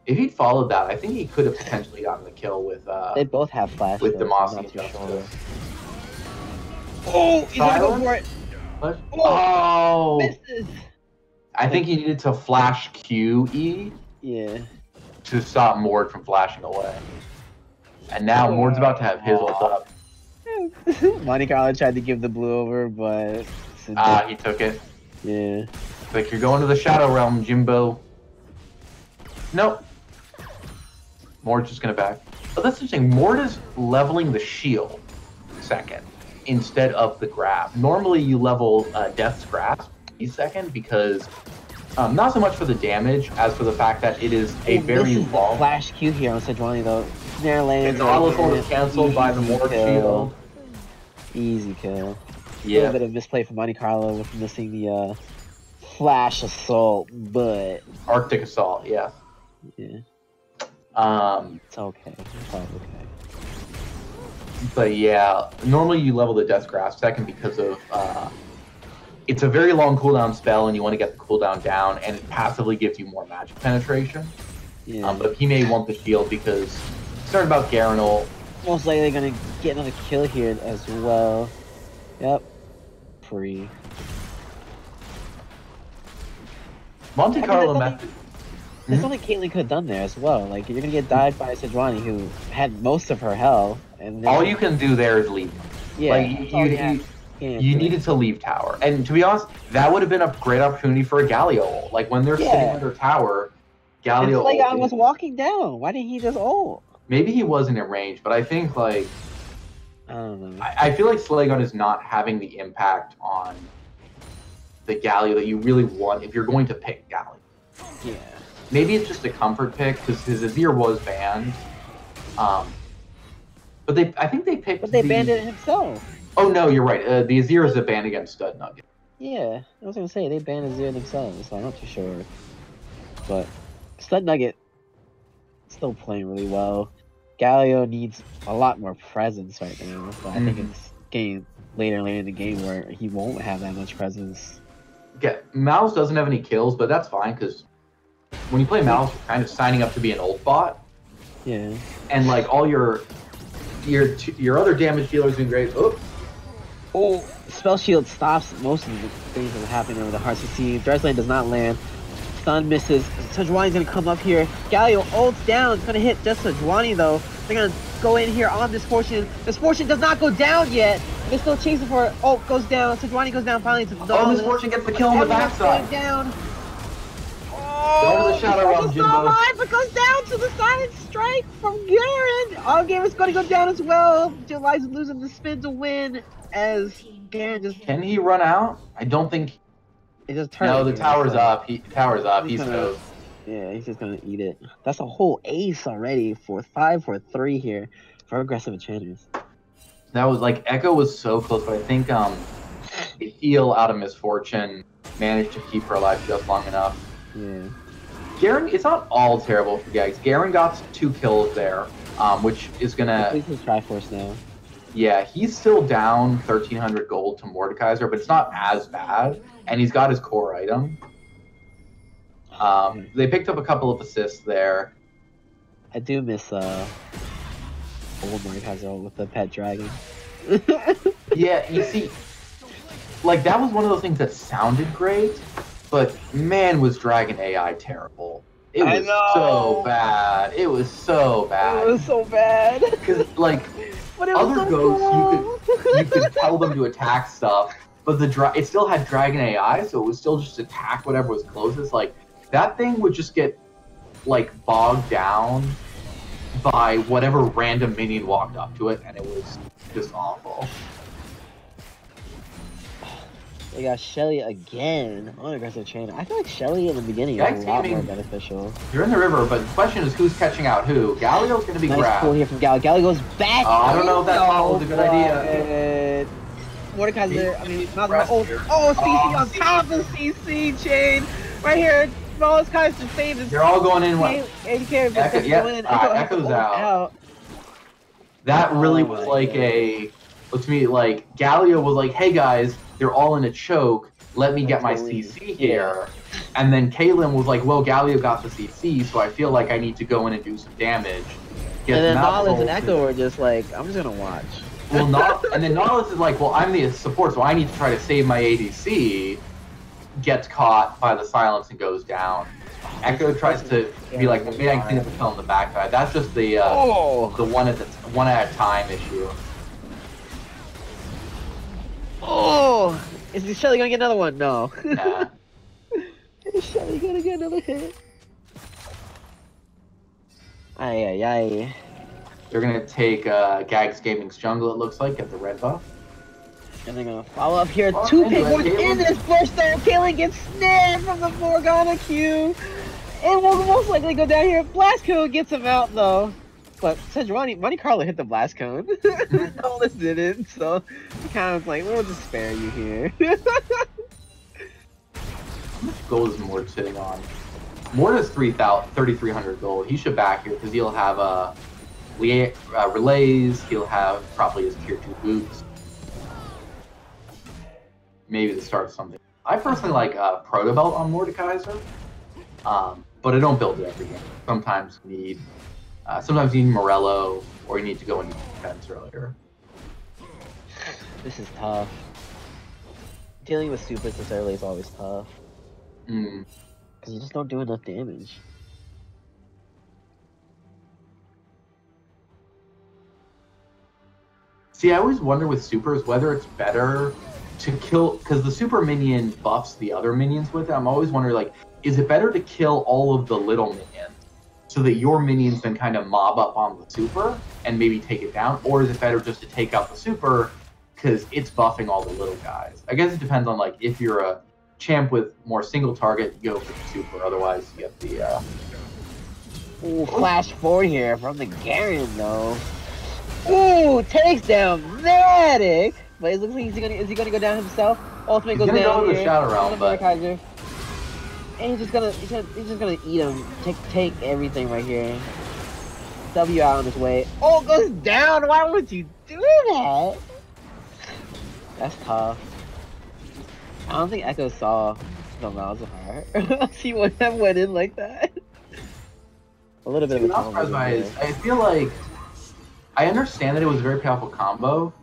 If he'd followed that, I think he could have potentially gotten the kill with they both have flash with Demacia. Sure. Oh, he's gonna go for it. What? Oh! Misses. I think he needed to flash QE. Yeah. To stop Mord from flashing away. And now Mord's about to have his ult up. Monte Carlo tried to give the blue over, but... he took it. Yeah. Like, you're going to the Shadow Realm, Jimbo. Nope. Mord's just gonna back. But that's interesting. Mord is leveling the shield second instead of the grab. Normally you level Death's Grasp second because not so much for the damage as for the fact that it is a very long flash Q here on Sejuani though. Snare lands. It's all canceled by the Mord shield. Easy kill. Yeah. A little bit of misplay for Monte Carlo with missing the flash assault, but Arctic Assault, yeah. Yeah. It's okay. It's all okay. But yeah, normally you level the Death Grasp second because of it's a very long cooldown spell and you want to get the cooldown down, and it passively gives you more magic penetration. Yeah. But he may want the shield because concerned about Garen ult. Most likely gonna get another kill here as well. Yep. Free. Monte Carlo method. There's something Caitlyn could have done there as well. Like, you're gonna get died by Sejuani, who had most of her health, and then... all you can do there is leave. Yeah. Like, you needed to leave tower, and to be honest, that would have been a great opportunity for a Galio ult. Like when they're sitting under tower, Galio. Slaygon was walking down. Why didn't he just ult? Maybe he wasn't in range, but I think like I don't know. I feel like Slaygon is not having the impact on the Galio that you really want if you're going to pick Galio. Yeah. Maybe it's just a comfort pick because his Azir was banned. But I think they picked. But they banned it himself. Oh no, you're right. The Azir is a ban against Stud Nugget. Yeah, I was gonna say they banned Azir themselves, so I'm not too sure. But Stud Nugget still playing really well. Galio needs a lot more presence right now, but I think it's getting later in the game where he won't have that much presence. Yeah, Mouse doesn't have any kills, but that's fine because when you play Mouse, you're kind of signing up to be an ult bot. Yeah. And like all your other damage dealers doing great. Oh, Spell Shield stops most of the things that are happening over the Hearts of Sea. Dreslane does not land. Stun misses. Sejuani's gonna come up here. Galio ults down. It's gonna hit just Sejuani though. They're gonna go in here on Misfortune. Misfortune does not go down yet. They're still chasing for it. Ult goes down. Sejuani goes down finally to the Oh, Misfortune gets the kill on the backside. Down. Go to the Shadow Realm, Jimbo. But goes down to the Silent Strike from Garen. Our game is going to go down as well. July's losing the spin to win as Garen just... Can he run out? I don't think... It just turned. No, the tower's up. Tower's up. He's gonna, yeah, he's just going to eat it. That's a whole ace already for 5 for 3 here for aggressive Enchanters. That was like... Echo was so close, but I think the heal out of Misfortune managed to keep her alive just long enough. Yeah. Garen, it's not all terrible for Gags. Garen got 2 kills there, which is gonna... At least he's Triforce now. Yeah, he's still down 1,300 gold to Mordekaiser, but it's not as bad, and he's got his core item. They picked up a couple of assists there. I do miss old Mordekaiser with the pet dragon. Yeah, you see, like, that was one of those things that sounded great, but man, was Dragon AI terrible. It was so bad. It was so bad. It was so bad. Because, like, other so ghosts, you could tell them to attack stuff, but it still had Dragon AI, so it would still just attack whatever was closest. Like, that thing would just get, like, bogged down by whatever random minion walked up to it, and it was just awful. They got Shelly again on aggressive trainer. I feel like Shelly in the beginning Gags is a lot more gaming- beneficial. You're in the river, but the question is who's catching out who? Galio's going to be Nice grabbed. pull here from Gal. Gal goes back. I don't know if that thought was a good idea. Mordekaiser, I mean, CC on top of CC chain. Right here. Mordekaiser saves. They're all going in. Echo's out. That really was like to me, like, Galio was like, hey guys, they're all in a choke. Let me get my CC here. And then Caitlyn was like, well, Galio got the CC, so I feel like I need to go in and do some damage. And then Nautilus and Echo were just like, I'm just gonna watch. Well, and then Nautilus is like, well, I'm the support, so I need to try to save my ADC. Gets caught by the silence and goes down. Echo tries to be like, well, maybe I can clean up the kill on the backside. That's just the one at a time issue. Oh, is Shelly gonna get another one? No. Nah. Is Shelly gonna get another hit? Ay. They're gonna take Gags Gaming's jungle, it looks like, get the red buff. And they're gonna follow up here. Two pick one in this push though. Caitlyn gets snared from the Morgana Q. And will most likely go down here. Blast Cone gets him out though. But since Monte Carlo hit the Blast Cone, Nautilus didn't, so he kind of was like, we'll just spare you here. How much gold is Mort sitting on? Mort has 3,300 gold. He should back here because he'll have relays, he'll have probably his tier 2 boots. Maybe the start of something. I personally like Proto Belt on Mordekaiser, but I don't build it every game. Sometimes you need Morello, or you need to go into defense earlier. This is tough. Dealing with supers this early is always tough. Because you just don't do enough damage. See, I always wonder with supers whether it's better to kill, because the super minion buffs the other minions with it. I'm always wondering, like, is it better to kill all of the little minions so that your minions then kind of mob up on the super and maybe take it down, or is it better just to take out the super because it's buffing all the little guys? I guess it depends on, like, if you're a champ with more single target, you go for the super. Otherwise, you get the Ooh, flash forward here from the Garen though. Ooh, takes down Matic. But it looks like is he gonna go down himself? Ultimate goes down. He's gonna go to the here. Shadow Realm, but And he's just gonna eat him. Take everything right here. W out on his way. Oh, it goes down. Why would you do that? That's tough. I don't think Echo saw the mouths of her. She wouldn't have went in like that. A little bit of a surprised by it. I feel like I understand that it was a very powerful combo,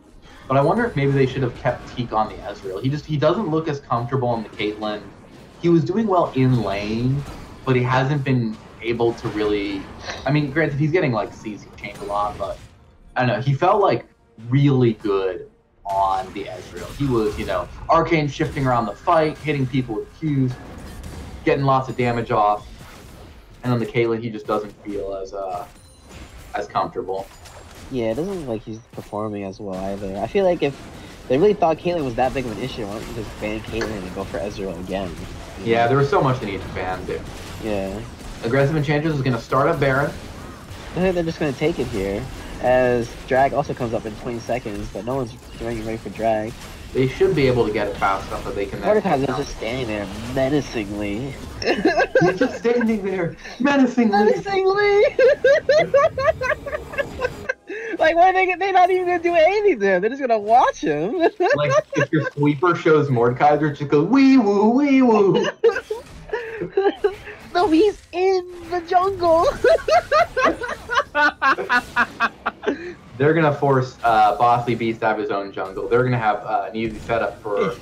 but I wonder if maybe they should have kept Teak on the Ezreal. He doesn't look as comfortable on the Caitlyn. He was doing well in lane, but he hasn't been able to really. I mean, granted, he's getting like CC chained a lot, but I don't know. He felt like really good on the Ezreal. He was, arcane shifting around the fight, hitting people with Qs, getting lots of damage off. And on the Caitlyn, he just doesn't feel as comfortable. Yeah, it doesn't look like he's performing as well either. I feel like if they really thought Caitlyn was that big of an issue, why don't you just ban Caitlyn and go for Ezreal again? Yeah, there was so much they need to ban, dude. Yeah. Aggressive Enchanters is going to start up Baron. I think they're just going to take it here, as Drag also comes up in 20 seconds, but no one's ready for Drag. They should be able to get it fast enough that they can... Mordekaiser's just standing there menacingly. He's just standing there menacingly. Like, why they're not even gonna do anything there? They're just gonna watch him. Like, if your sweeper shows Mordekaiser, just go wee woo, wee woo. No, he's in the jungle. They're gonna force Bossy Beast to have his own jungle. They're gonna have an easy setup for.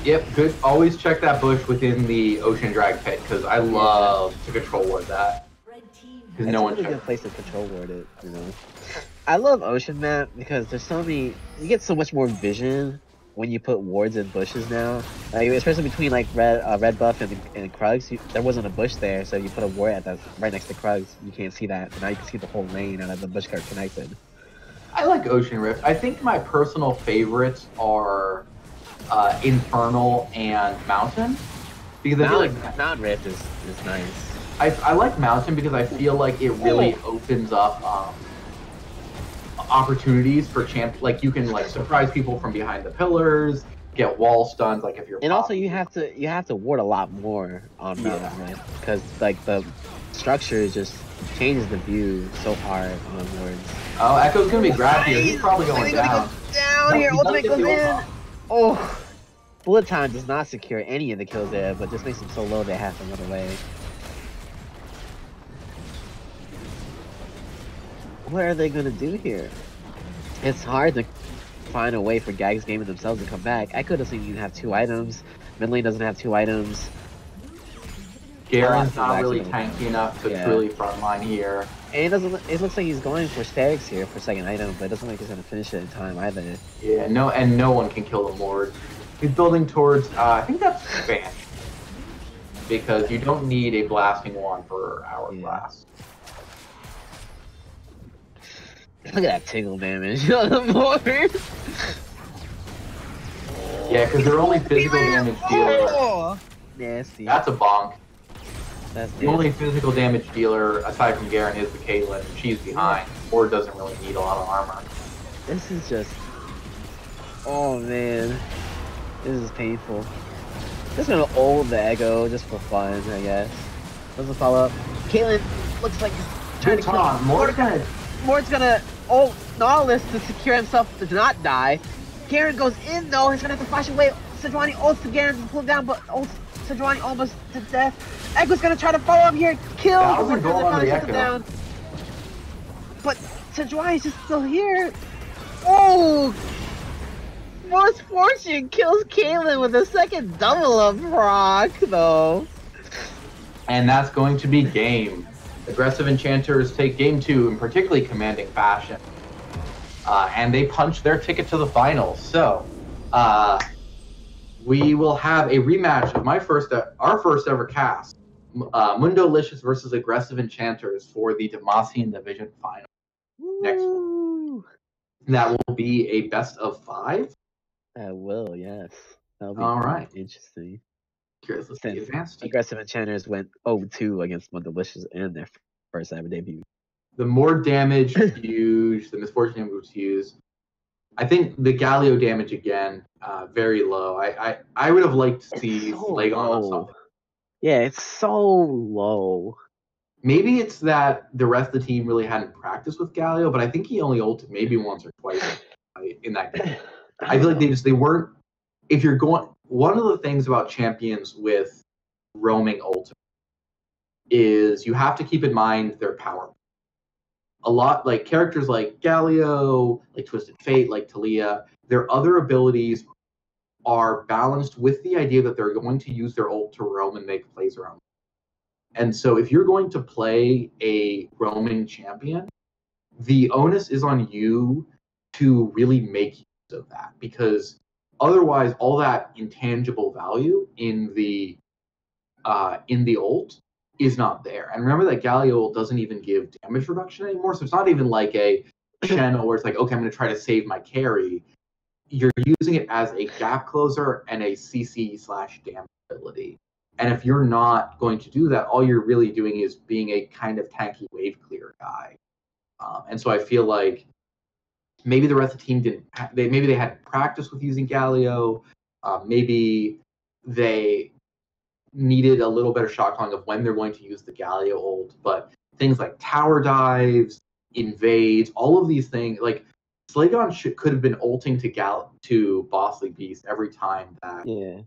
Yep, good. Always check that bush within the Ocean Drag pit because I love to control ward that. Because no one checks. It's a really good place to control ward it, I love Ocean Map because there's so many. You get so much more vision when you put wards in bushes now, like especially between like red buff and Krugs, there wasn't a bush there, so you put a ward that's right next to Krugs, you can't see that, but now you can see the whole lane and the bush got connected. I like Ocean Rift. I think my personal favorites are Infernal and Mountain. Because I feel like Mountain Rift is nice. I like Mountain because I feel like it really opens up opportunities for like you can like surprise people from behind the pillars, get wall stuns, like if you're. And also you have to ward a lot more on Mountain Rift because like the structure just changes the view so hard on wards. Oh, Echo's gonna be grabbed here. He's probably going down. Here, ultimate goes in. Oh, bullet time does not secure any of the kills there, but just makes them so low they have to run away. What are they gonna do here? It's hard to find a way for Gags gaming themselves to come back. I could have seen you have 2 items. Mid lane doesn't have 2 items. Garen's not really tanky enough to truly frontline here. And it looks like he's going for Stags here for second item, but it doesn't look like he's gonna finish it in time either. Yeah, no one can kill the Lord. He's building towards I think that's Spanish. Because you don't need a blasting wand for Hourglass. Look at that tingle damage on the board. Yeah, because they're only physical damage dealer. Nasty. That's a bonk. That's the only physical damage dealer aside from Garen is the Caitlyn. She's behind, or doesn't really need a lot of armor. This is just. Oh man, this is painful. Just gonna ult the Echo just for fun, I guess. Doesn't follow up. Caitlyn looks like he's trying to kill. Mord's gonna ult Nautilus to secure himself to not die. Garen goes in though, he's gonna have to flash away. Sejuani ults to Garen to pull down, but ults Sejuani almost to death. Echo's gonna try to follow up here, kill down. But Sejuani's just still here. Oh! Force Fortune kills Caitlyn with a second double of proc though. And that's going to be game. Aggressive Enchanters take game 2 in particularly commanding fashion. And they punch their ticket to the finals. So, we will have a rematch of our first ever cast. Mundo Licious versus Aggressive Enchanters for the Demacia Division final. Next one. That will be a best of 5? That will, yes. That'll be right. Interesting. Curious, let's see advanced. Aggressive Enchanters went 0-2 against Mundo Licious in their first ever debut. The more damage used, the misfortune damage was used. I think the Galio damage again, very low. I would have liked to see Flagon on something. Yeah, it's so low. Maybe it's that the rest of the team really hadn't practiced with Galio, but I think he only ulted maybe once or twice in that game. I feel like they weren't. If you're going, one of the things about champions with roaming ult is you have to keep in mind their power. A lot like characters like Galio, like Twisted Fate, like Talia, their other abilities are balanced with the idea that they're going to use their ult to roam and make plays around. And so if you're going to play a roaming champion, the onus is on you to really make use of that, because otherwise all that intangible value in the ult is not there. And remember that Galio ult doesn't even give damage reduction anymore, so it's not even like a channel where it's like, okay, I'm going to try to save my carry. You're using it as a gap closer and a CC/damage ability. And if you're not going to do that, all you're really doing is being a kind of tanky wave clear guy. And so I feel like maybe the rest of the team didn't. Maybe they hadn't practiced with using Galio. Maybe they needed a little better shot calling of when they're going to use the Galio ult. But things like tower dives, invades, all of these things, like Flagon could have been ulting to Boss League Beast every time that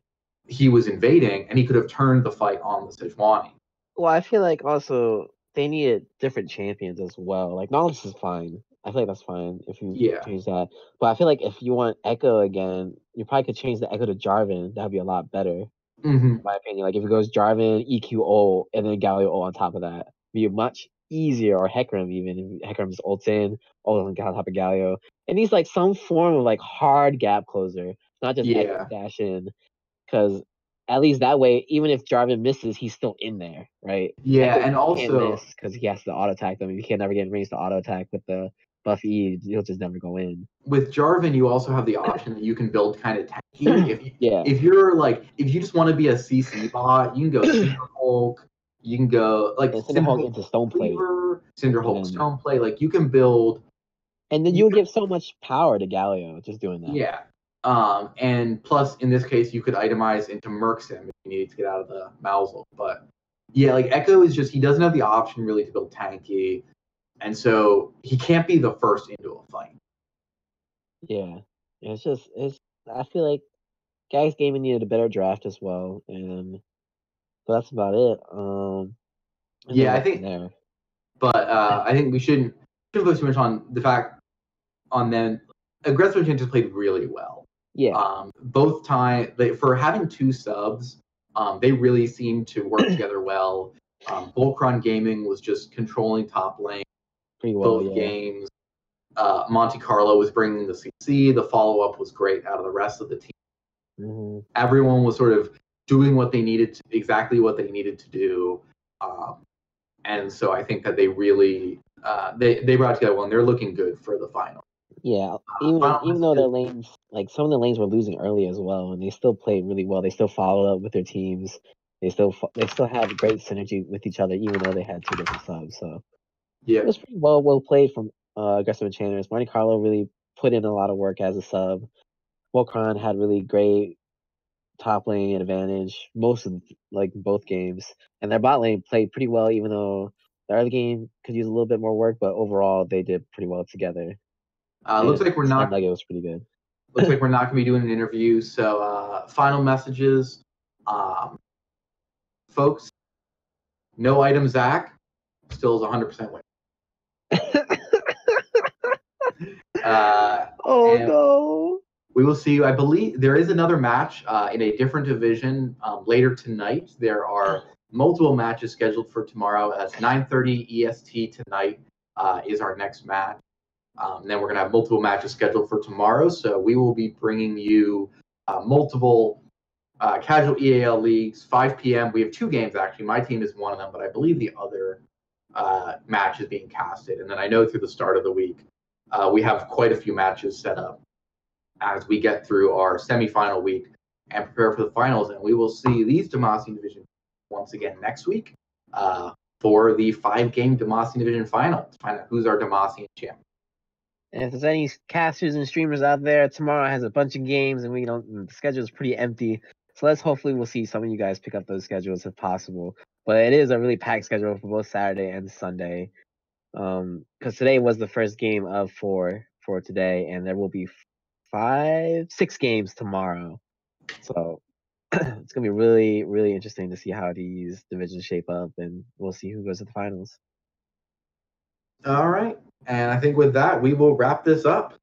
he was invading, and he could have turned the fight on the Sejuani. Well, I feel like also they needed different champions as well. Like Nautilus is fine. I feel like that's fine if you change that. But I feel like if you want Echo again, you probably could change the Echo to Jarvan. That'd be a lot better, in my opinion. Like if it goes Jarvan, EQ ult, and then Galio ult on top of that, be much easier. Or Hecarim even. If Hecarim's ults in, ult on top of Galio. It needs like some form of like hard gap closer. not just Yeah. Echo dash in, because at least that way, even if Jarvan misses, he's still in there, right? Yeah, Echo and can't also miss because he has to auto attack them. If he can never get in range to auto attack with the buff E, he'll just never go in. with Jarvan, you also have the option that you can build kind of tanky. Yeah. If you're like, if you just want to be a CC bot, you can go Cinder Hulk. You can go like And Cinder Hulk into Stoneplate. Cleaver, Cinder Hulk, then- Stoneplate. Like you can build. And then You you'll give so much power to Galio just doing that. Yeah. And plus, in this case, you could itemize into Mercssim if you needed to get out of the Mausel. But yeah, like Echo is just, he doesn't have the option really to build tanky. And so he can't be the first into a fight. Yeah. It's just, I feel like Gags Gaming needed a better draft as well. And but that's about it. Yeah, I think, there. but I think we shouldn't focus too much on the fact on them. Aggressive Enchanters played really well. Yeah. Both time for having two subs, they really seemed to work together well. Volcron Gaming was just controlling top lane Pretty well, both yeah. games. Monte Carlo was bringing the CC. The follow up was great out of the rest of the team. Mm-hmm. Everyone was sort of doing what they needed to, exactly what they needed to do. And so I think that they really they brought together well, and they're looking good for the final. Yeah, even though their lanes, like some of the lanes were losing early as well, and they still played really well. They still followed up with their teams. They still had great synergy with each other, even though they had two different subs. So Yeah, it was pretty well played from Aggressive Enchanters. Monte Carlo really put in a lot of work as a sub. Volcron had really great top lane advantage most of both games, and their bot lane played pretty well, even though the early game could use a little bit more work. But overall, they did pretty well together. looks like we're not. Like it was pretty good. Looks like we're not going to be doing an interview. So final messages, folks. No item Zach still is 100% win. Oh no! We will see you. I believe there is another match in a different division later tonight. There are multiple matches scheduled for tomorrow. As 9:30 EST tonight is our next match. And then we're going to have multiple matches scheduled for tomorrow. So we will be bringing you multiple casual EAL leagues, 5 p.m. We have two games, actually. My team is one of them, but I believe the other match is being casted. And then I know through the start of the week, we have quite a few matches set up as we get through our semifinal week and prepare for the finals. And we will see these Demacia division once again next week for the 5-game Demacia division final to find out who's our Demacia champion. And if there's any casters and streamers out there, tomorrow has a bunch of games, and the schedule is pretty empty. So we'll see some of you guys pick up those schedules if possible. But it is a really packed schedule for both Saturday and Sunday. Because today was the first game of 4 for today, and there will be 6 games tomorrow. So it's gonna be really, really interesting to see how these divisions shape up, and we'll see who goes to the finals. All right. And I think with that, we will wrap this up.